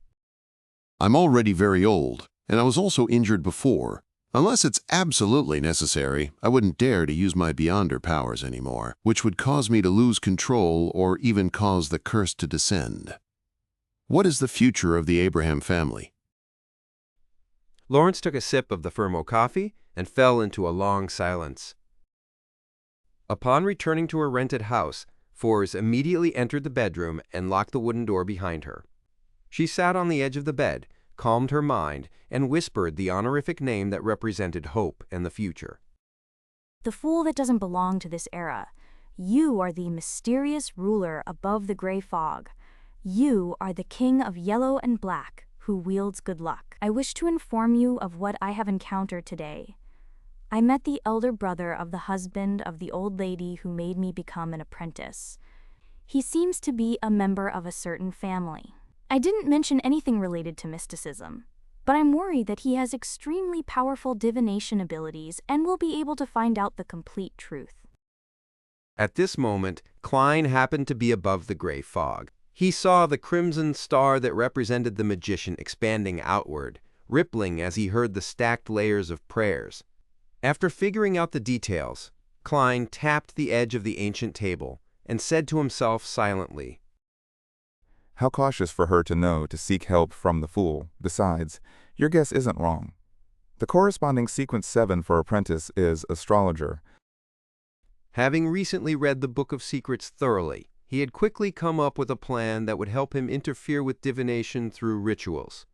L: I'm already very old, and I was also injured before. Unless it's absolutely necessary, I wouldn't dare to use my Beyonder powers anymore, which would cause me to lose control or even cause the curse to descend. What is the future of the Abraham family?
A: Lawrence took a sip of the Fermo coffee and fell into a long silence. Upon returning to her rented house, Forbes immediately entered the bedroom and locked the wooden door behind her. She sat on the edge of the bed, calmed her mind, and whispered the honorific name that represented hope and the future.
G: The fool that doesn't belong to this era. You are the mysterious ruler above the gray fog. You are the king of yellow and black, who wields good luck. I wish to inform you of what I have encountered today. I met the elder brother of the husband of the old lady who made me become an apprentice. He seems to be a member of a certain family. I didn't mention anything related to mysticism, but I'm worried that he has extremely powerful divination abilities and will be able to find out the complete truth.
A: At this moment, Klein happened to be above the gray fog. He saw the crimson star that represented the magician expanding outward, rippling as he heard the stacked layers of prayers. After figuring out the details, Klein tapped the edge of the ancient table and said to himself silently,
B: How cautious for her to know to seek help from the fool. Besides, your guess isn't wrong. The corresponding sequence 7 for apprentice is astrologer.
A: Having recently read the Book of Secrets thoroughly, he had quickly come up with a plan that would help him interfere with divination through rituals.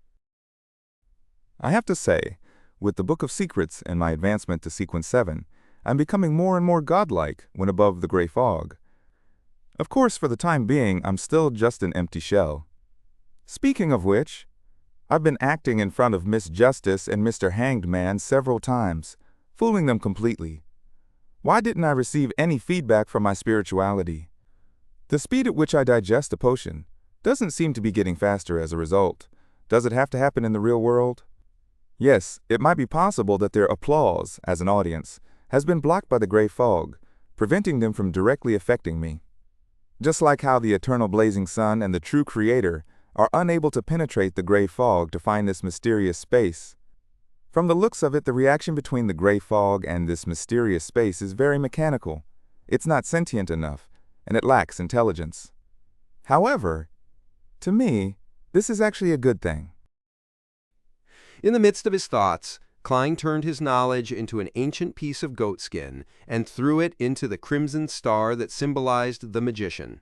B: I have to say, with the Book of Secrets and my advancement to sequence 7, I'm becoming more and more godlike when above the gray fog. Of course, for the time being, I'm still just an empty shell. Speaking of which, I've been acting in front of Miss Justice and Mr. Hanged Man several times, fooling them completely. Why didn't I receive any feedback from my spirituality? The speed at which I digest a potion doesn't seem to be getting faster as a result. Does it have to happen in the real world? Yes, it might be possible that their applause, as an audience, has been blocked by the gray fog, preventing them from directly affecting me. Just like how the eternal blazing sun and the true creator are unable to penetrate the gray fog to find this mysterious space. From the looks of it, the reaction between the gray fog and this mysterious space is very mechanical. It's not sentient enough, and it lacks intelligence. However, to me, this is actually a good thing.
A: In the midst of his thoughts, Klein turned his knowledge into an ancient piece of goatskin and threw it into the crimson star that symbolized the magician.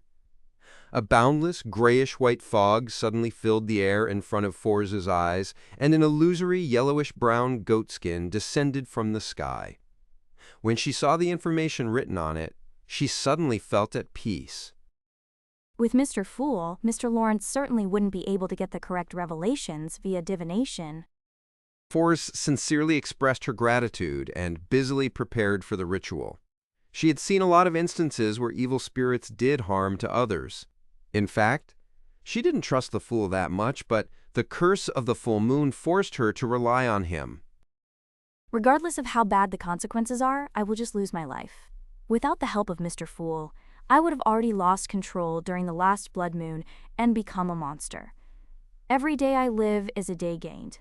A: A boundless, grayish-white fog suddenly filled the air in front of Forrest's eyes, and an illusory yellowish-brown goatskin descended from the sky. When she saw the information written on it, she suddenly felt at peace.
G: With Mr. Fool, Mr. Lawrence certainly wouldn't be able to get the correct revelations via divination.
A: Forrest sincerely expressed her gratitude and busily prepared for the ritual. She had seen a lot of instances where evil spirits did harm to others. In fact, she didn't trust the Fool that much, but the curse of the full moon forced her to rely on him.
G: Regardless of how bad the consequences are, I will just lose my life. Without the help of Mr. Fool, I would have already lost control during the last blood moon and become a monster. Every day I live is a day gained.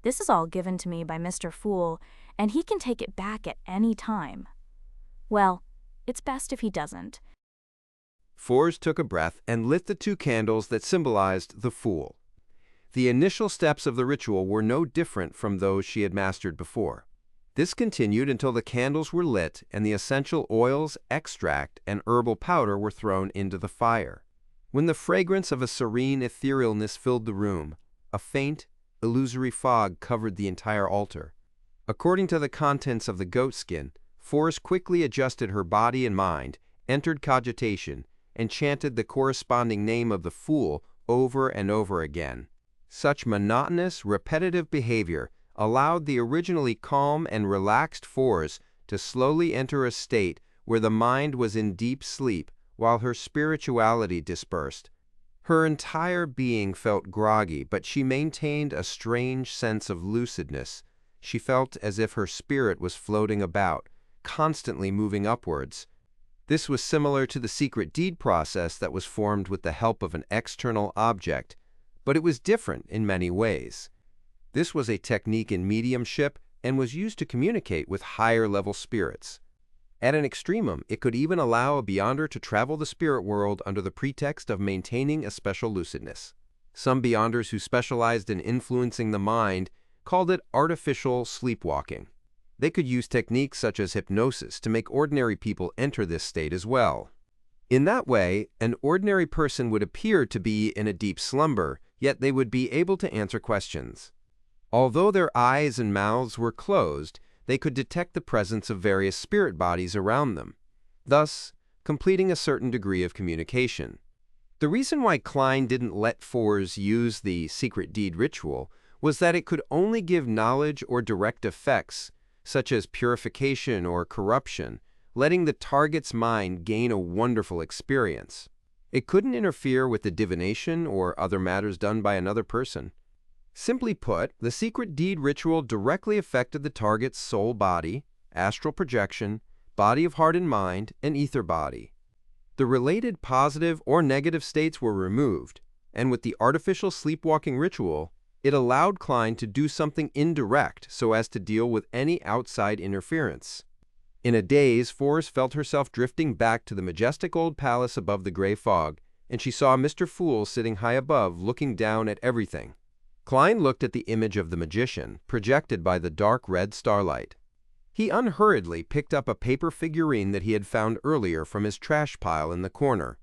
G: This is all given to me by Mr. Fool, and he can take it back at any time. Well, it's best if he doesn't.
A: Forrest took a breath and lit the 2 candles that symbolized the Fool. The initial steps of the ritual were no different from those she had mastered before. This continued until the candles were lit and the essential oils, extract, and herbal powder were thrown into the fire. When the fragrance of a serene etherealness filled the room, a faint, illusory fog covered the entire altar. According to the contents of the goatskin, Forrest quickly adjusted her body and mind, entered cogitation, and chanted the corresponding name of the Fool over and over again. Such monotonous, repetitive behavior allowed the originally calm and relaxed Forrest to slowly enter a state where the mind was in deep sleep while her spirituality dispersed. Her entire being felt groggy, but she maintained a strange sense of lucidness. She felt as if her spirit was floating about, constantly moving upwards. This was similar to the secret deed process that was formed with the help of an external object, but it was different in many ways. This was a technique in mediumship and was used to communicate with higher-level spirits. At an extremum, it could even allow a beyonder to travel the spirit world under the pretext of maintaining a special lucidness. Some beyonders who specialized in influencing the mind called it artificial sleepwalking. They could use techniques such as hypnosis to make ordinary people enter this state as well. In that way, an ordinary person would appear to be in a deep slumber, yet they would be able to answer questions. Although their eyes and mouths were closed, they could detect the presence of various spirit bodies around them, thus completing a certain degree of communication. The reason why Klein didn't let Forrest use the secret deed ritual was that it could only give knowledge or direct effects, such as purification or corruption, letting the target's mind gain a wonderful experience. It couldn't interfere with the divination or other matters done by another person. Simply put, the secret deed ritual directly affected the target's soul body, astral projection, body of heart and mind, and ether body. The related positive or negative states were removed, and with the artificial sleepwalking ritual, it allowed Klein to do something indirect so as to deal with any outside interference. In a daze, Forrest felt herself drifting back to the majestic old palace above the gray fog, and she saw Mr. Fool sitting high above, looking down at everything. Klein looked at the image of the magician, projected by the dark red starlight. He unhurriedly picked up a paper figurine that he had found earlier from his trash pile in the corner.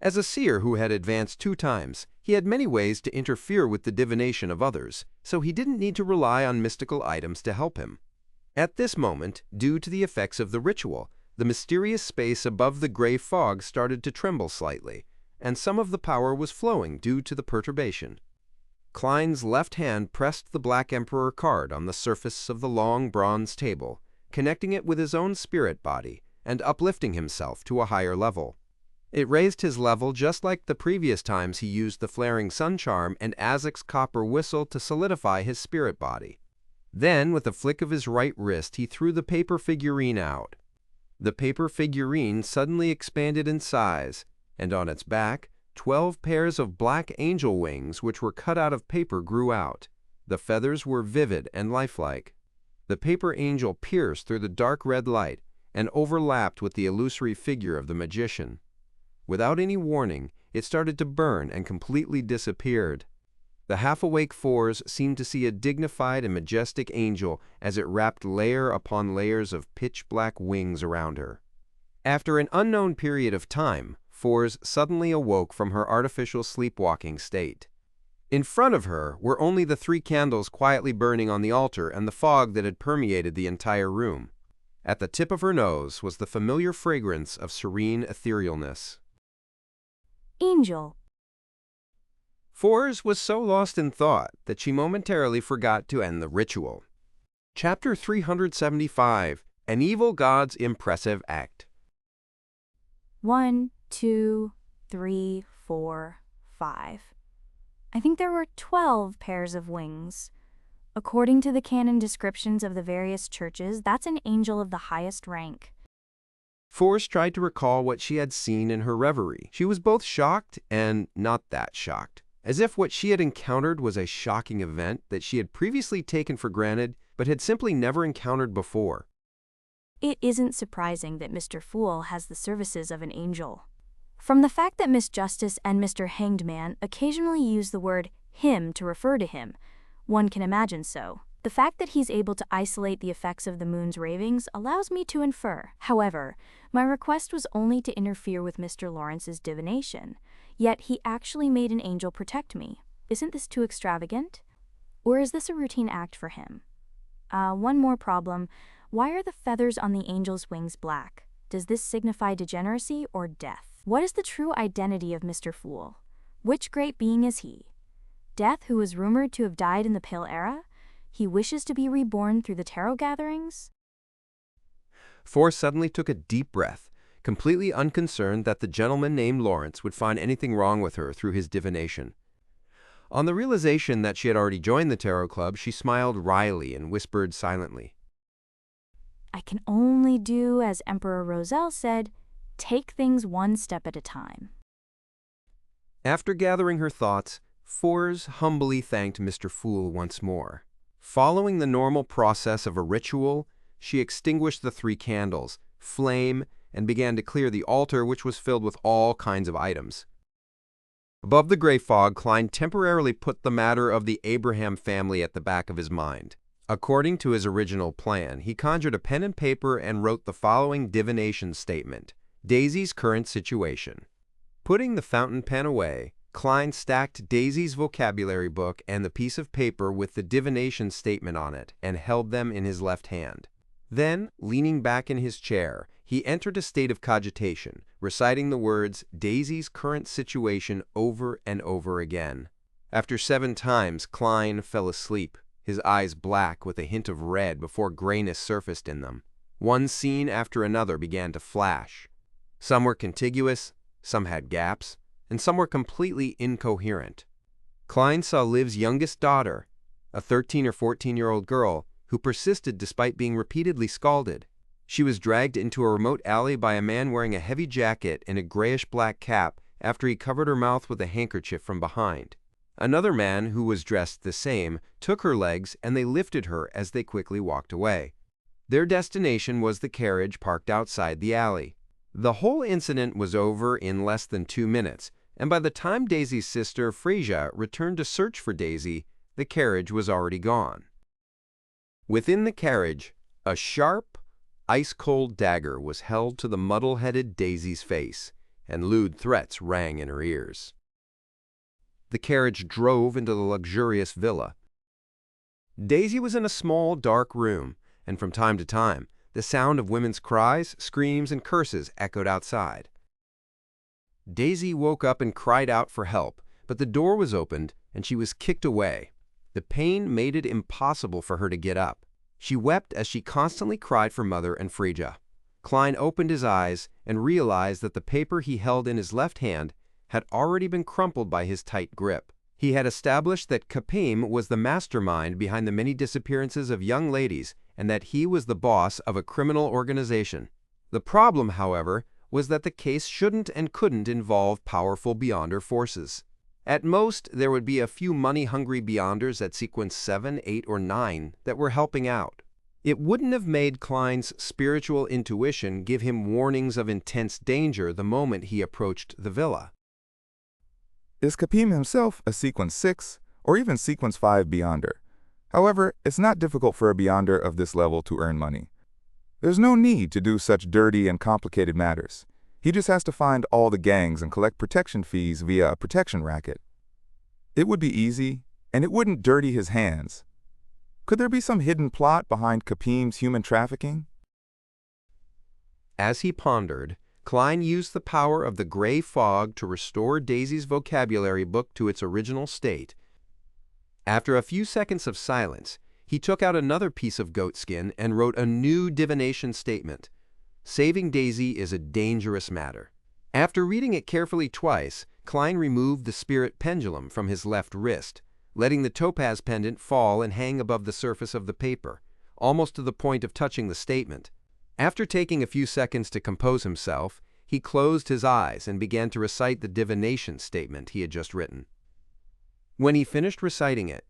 A: As a seer who had advanced 2 times, he had many ways to interfere with the divination of others, so he didn't need to rely on mystical items to help him. At this moment, due to the effects of the ritual, the mysterious space above the gray fog started to tremble slightly, and some of the power was flowing due to the perturbation. Klein's left hand pressed the Black Emperor card on the surface of the long bronze table, connecting it with his own spirit body and uplifting himself to a higher level. It raised his level just like the previous times he used the flaring sun charm and Azek's copper whistle to solidify his spirit body. Then, with a flick of his right wrist, he threw the paper figurine out. The paper figurine suddenly expanded in size, and on its back, 12 pairs of black angel wings which were cut out of paper grew out. The feathers were vivid and lifelike. The paper angel pierced through the dark red light and overlapped with the illusory figure of the magician. Without any warning, it started to burn and completely disappeared. The half-awake Forrest seemed to see a dignified and majestic angel as it wrapped layer upon layers of pitch-black wings around her. After an unknown period of time, Fours suddenly awoke from her artificial sleepwalking state. In front of her were only the 3 candles quietly burning on the altar and the fog that had permeated the entire room. At the tip of her nose was the familiar fragrance of serene etherealness.
G: Angel.
A: Fours was so lost in thought that she momentarily forgot to end the ritual. Chapter 375, An Evil God's Impressive Act.
G: 1, 2, 3, 4, 5. I think there were 12 pairs of wings. According to the canon descriptions of the various churches, that's an angel of the highest rank.
A: Fours tried to recall what she had seen in her reverie. She was both shocked and not that shocked, as if what she had encountered was a shocking event that she had previously taken for granted but had simply never encountered before.
G: It isn't surprising that Mr. Fool has the services of an angel. From the fact that Miss Justice and Mr. Hanged Man occasionally use the word him to refer to him, one can imagine so. The fact that he's able to isolate the effects of the moon's ravings allows me to infer. However, my request was only to interfere with Mr. Lawrence's divination, yet he actually made an angel protect me. Isn't this too extravagant? Or is this a routine act for him? One more problem. Why are the feathers on the angel's wings black? Does this signify degeneracy or death? What is the true identity of Mr. Fool? Which great being is he? Death, who was rumored to have died in the Pale Era? He wishes to be reborn through the tarot gatherings?
A: Four suddenly took a deep breath, completely unconcerned that the gentleman named Lawrence would find anything wrong with her through his divination. On the realization that she had already joined the tarot club, she smiled wryly and whispered silently,
G: I can only do as Emperor Roselle said, take things one step at a time.
A: After gathering her thoughts, Fours humbly thanked Mr. Fool once more. Following the normal process of a ritual, she extinguished the 3 candles, flame, and began to clear the altar, which was filled with all kinds of items. Above the gray fog, Klein temporarily put the matter of the Abraham family at the back of his mind. According to his original plan, he conjured a pen and paper and wrote the following divination statement: Daisy's current situation. Putting the fountain pen away, Klein stacked Daisy's vocabulary book and the piece of paper with the divination statement on it and held them in his left hand. Then, leaning back in his chair, he entered a state of cogitation, reciting the words Daisy's current situation over and over again. After 7 times, Klein fell asleep, his eyes black with a hint of red before grayness surfaced in them. One scene after another began to flash. Some were contiguous, some had gaps, and some were completely incoherent. Klein saw Liv's youngest daughter, a 13 or 14-year-old girl, who persisted despite being repeatedly scalded. She was dragged into a remote alley by a man wearing a heavy jacket and a grayish-black cap after he covered her mouth with a handkerchief from behind. Another man, who was dressed the same, took her legs and they lifted her as they quickly walked away. Their destination was the carriage parked outside the alley. The whole incident was over in less than 2 minutes, and by the time Daisy's sister, Freyja, returned to search for Daisy, the carriage was already gone. Within the carriage, a sharp, ice-cold dagger was held to the muddle-headed Daisy's face, and lewd threats rang in her ears. The carriage drove into the luxurious villa. Daisy was in a small, dark room, and from time to time, the sound of women's cries, screams, and curses echoed outside. Daisy woke up and cried out for help, but the door was opened and she was kicked away. The pain made it impossible for her to get up. She wept as she constantly cried for Mother and Freyja. Klein opened his eyes and realized that the paper he held in his left hand had already been crumpled by his tight grip. He had established that Kapim was the mastermind behind the many disappearances of young ladies and that he was the boss of a criminal organization. The problem, however, was that the case shouldn't and couldn't involve powerful Beyonder forces. At most, there would be a few money-hungry Beyonders at sequence 7, 8, or 9 that were helping out. It wouldn't have made Klein's spiritual intuition give him warnings of intense danger the moment he approached the villa.
B: Is Kapim himself a sequence 6 or even sequence 5 Beyonder? However, it's not difficult for a Beyonder of this level to earn money. There's no need to do such dirty and complicated matters. He just has to find all the gangs and collect protection fees via a protection racket. It would be easy, and it wouldn't dirty his hands. Could there be some hidden plot behind Kapim's human trafficking?
A: As he pondered, Klein used the power of the gray fog to restore Daisy's vocabulary book to its original state. After a few seconds of silence, he took out another piece of goatskin and wrote a new divination statement. Saving Daisy is a dangerous matter. After reading it carefully twice, Klein removed the spirit pendulum from his left wrist, letting the topaz pendant fall and hang above the surface of the paper, almost to the point of touching the statement. After taking a few seconds to compose himself, he closed his eyes and began to recite the divination statement he had just written. When he finished reciting it,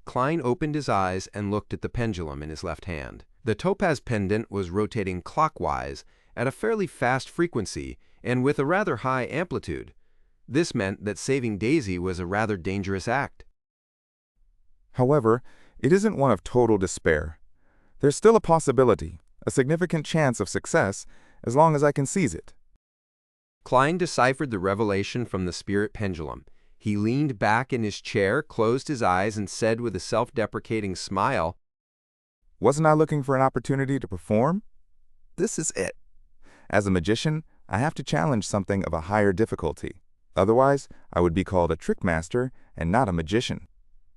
A: Klein opened his eyes and looked at the pendulum in his left hand. The topaz pendant was rotating clockwise at a fairly fast frequency and with a rather high amplitude. This meant that saving Daisy was a rather dangerous act.
B: However, it isn't one of total despair. There's still a possibility, a significant chance of success, as long as I can seize it.
A: Klein deciphered the revelation from the spirit pendulum. He leaned back in his chair, closed his eyes, and said with a self-deprecating smile,
B: "Wasn't I looking for an opportunity to perform? This is it. As a magician, I have to challenge something of a higher difficulty. Otherwise, I would be called a trick master and not a magician.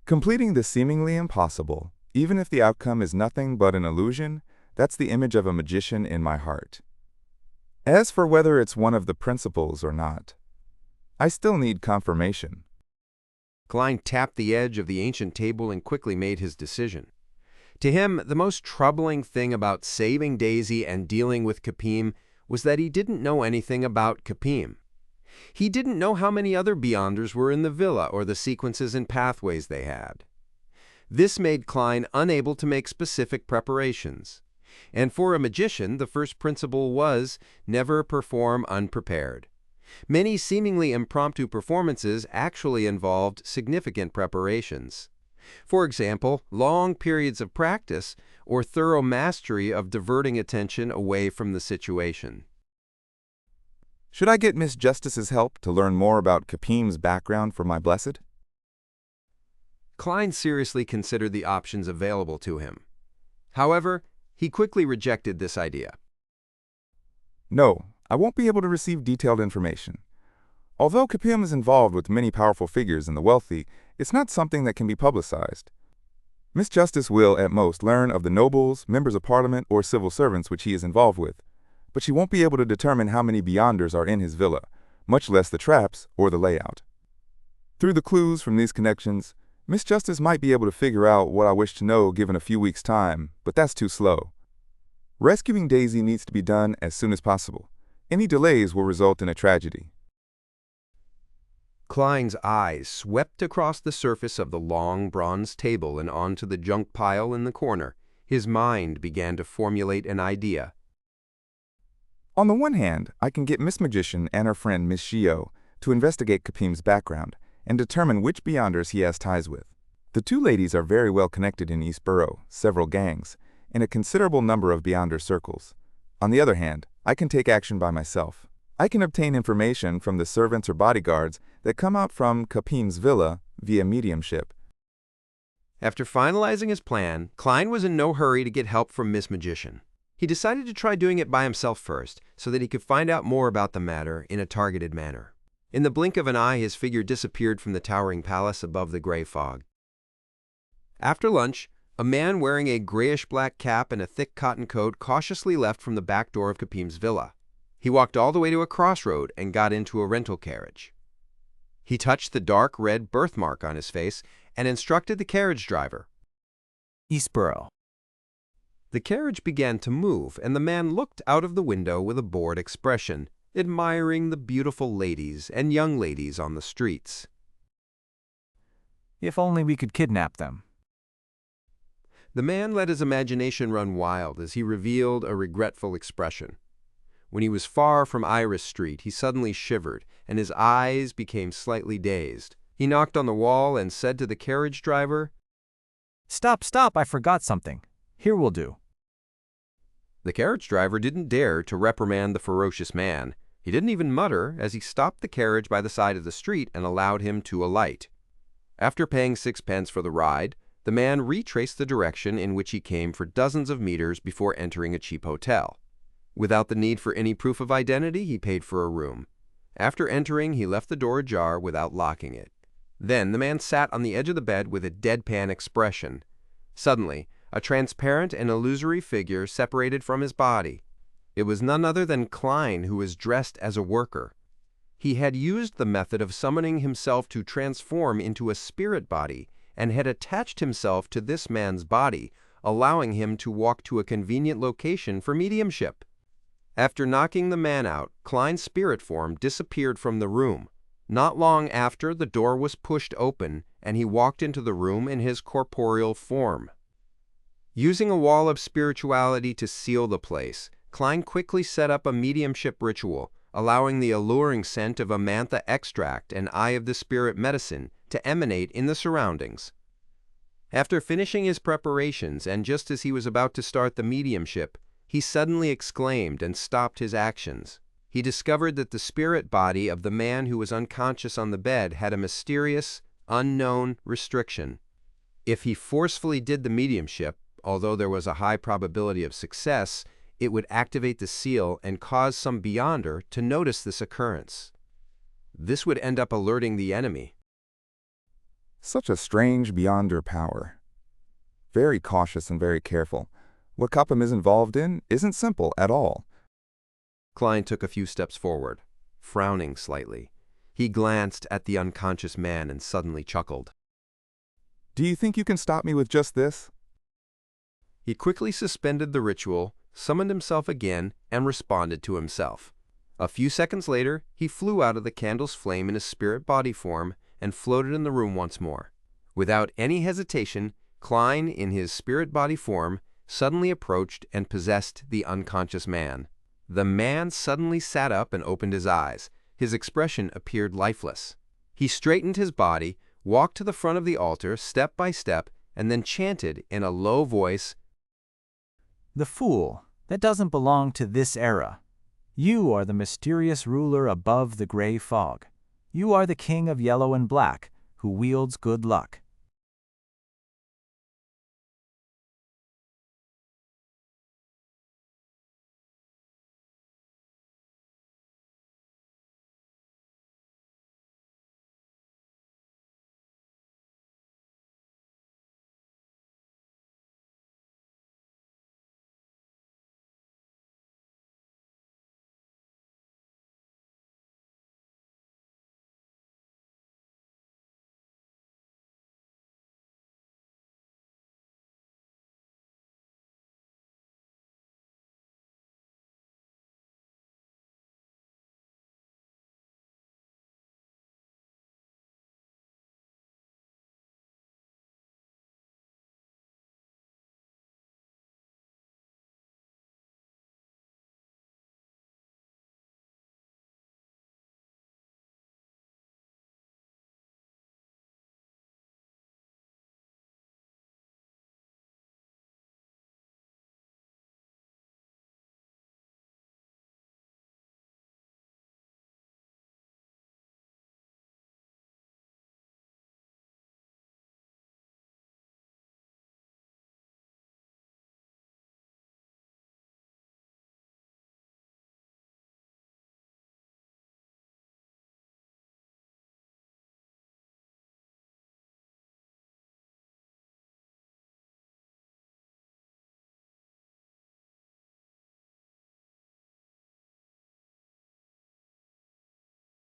B: Completing the seemingly impossible, even if the outcome is nothing but an illusion, that's the image of a magician in my heart. As for whether it's one of the principles or not, I still need confirmation."
A: Klein tapped the edge of the ancient table and quickly made his decision. To him, the most troubling thing about saving Daisy and dealing with Kapim was that he didn't know anything about Kapim. He didn't know how many other Beyonders were in the villa or the sequences and pathways they had. This made Klein unable to make specific preparations. And for a magician, the first principle was never perform unprepared. Many seemingly impromptu performances actually involved significant preparations. For example, long periods of practice or thorough mastery of diverting attention away from the situation.
B: Should I get Miss Justice's help to learn more about Kapim's background for my blessed?
A: Klein seriously considered the options available to him. However, he quickly rejected this idea.
B: No, I won't be able to receive detailed information. Although Kapim is involved with many powerful figures and the wealthy, it's not something that can be publicized. Miss Justice will, at most, learn of the nobles, members of parliament, or civil servants which he is involved with, but she won't be able to determine how many Beyonders are in his villa, much less the traps or the layout. Through the clues from these connections, Miss Justice might be able to figure out what I wish to know given a few weeks' time, but that's too slow. Rescuing Daisy needs to be done as soon as possible. Any delays will result in a tragedy.
A: Klein's eyes swept across the surface of the long bronze table and onto the junk pile in the corner. His mind began to formulate an idea.
B: On the one hand, I can get Miss Magician and her friend Miss Shio to investigate Kapim's background and determine which Beyonders he has ties with. The two ladies are very well connected in East Borough, several gangs, and a considerable number of Beyonder circles. On the other hand, I can take action by myself. I can obtain information from the servants or bodyguards that come out from Kapim's villa via mediumship.
A: After finalizing his plan, Klein was in no hurry to get help from Miss Magician. He decided to try doing it by himself first, so that he could find out more about the matter in a targeted manner. In the blink of an eye, his figure disappeared from the towering palace above the gray fog. After lunch, a man wearing a grayish-black cap and a thick cotton coat cautiously left from the back door of Kapim's villa. He walked all the way to a crossroad and got into a rental carriage. He touched the dark red birthmark on his face and instructed the carriage driver.
C: Eastborough.
A: The carriage began to move, and the man looked out of the window with a bored expression, admiring the beautiful ladies and young ladies on the streets.
M: If only we could kidnap them.
A: The man let his imagination run wild as he revealed a regretful expression. When he was far from Iris Street, he suddenly shivered, and his eyes became slightly dazed. He knocked on the wall and said to the carriage driver,
M: Stop, I forgot something. Here will do.
A: The carriage driver didn't dare to reprimand the ferocious man. He didn't even mutter as he stopped the carriage by the side of the street and allowed him to alight. After paying 6 pence for the ride, the man retraced the direction in which he came for dozens of meters before entering a cheap hotel. Without the need for any proof of identity, he paid for a room. After entering, he left the door ajar without locking it. Then the man sat on the edge of the bed with a deadpan expression. Suddenly, a transparent and illusory figure separated from his body. It was none other than Klein, who was dressed as a worker. He had used the method of summoning himself to transform into a spirit body and had attached himself to this man's body, allowing him to walk to a convenient location for mediumship. After knocking the man out, Klein's spirit form disappeared from the room. Not long after, the door was pushed open, and he walked into the room in his corporeal form. Using a wall of spirituality to seal the place, Klein quickly set up a mediumship ritual, allowing the alluring scent of a mantha extract and eye of the spirit medicine to emanate in the surroundings. After finishing his preparations, and just as he was about to start the mediumship, he suddenly exclaimed and stopped his actions. He discovered that the spirit body of the man who was unconscious on the bed had a mysterious, unknown restriction. If he forcefully did the mediumship, although there was a high probability of success, it would activate the seal and cause some beyonder to notice this occurrence. This would end up alerting the enemy.
B: Such a strange beyonder power. Very cautious and very careful. What Cupham is involved in isn't simple at all.
A: Klein took a few steps forward, frowning slightly. He glanced at the unconscious man and suddenly chuckled.
B: Do you think you can stop me with just this?
A: He quickly suspended the ritual, summoned himself again, and responded to himself. A few seconds later, he flew out of the candle's flame in his spirit body form and floated in the room once more. Without any hesitation, Klein, in his spirit body form, suddenly approached and possessed the unconscious man. The man suddenly sat up and opened his eyes. His expression appeared lifeless. He straightened his body, walked to the front of the altar step by step, and then chanted in a low voice,
M: The fool, that doesn't belong to this era. You are the mysterious ruler above the gray fog. You are the king of yellow and black, who wields good luck.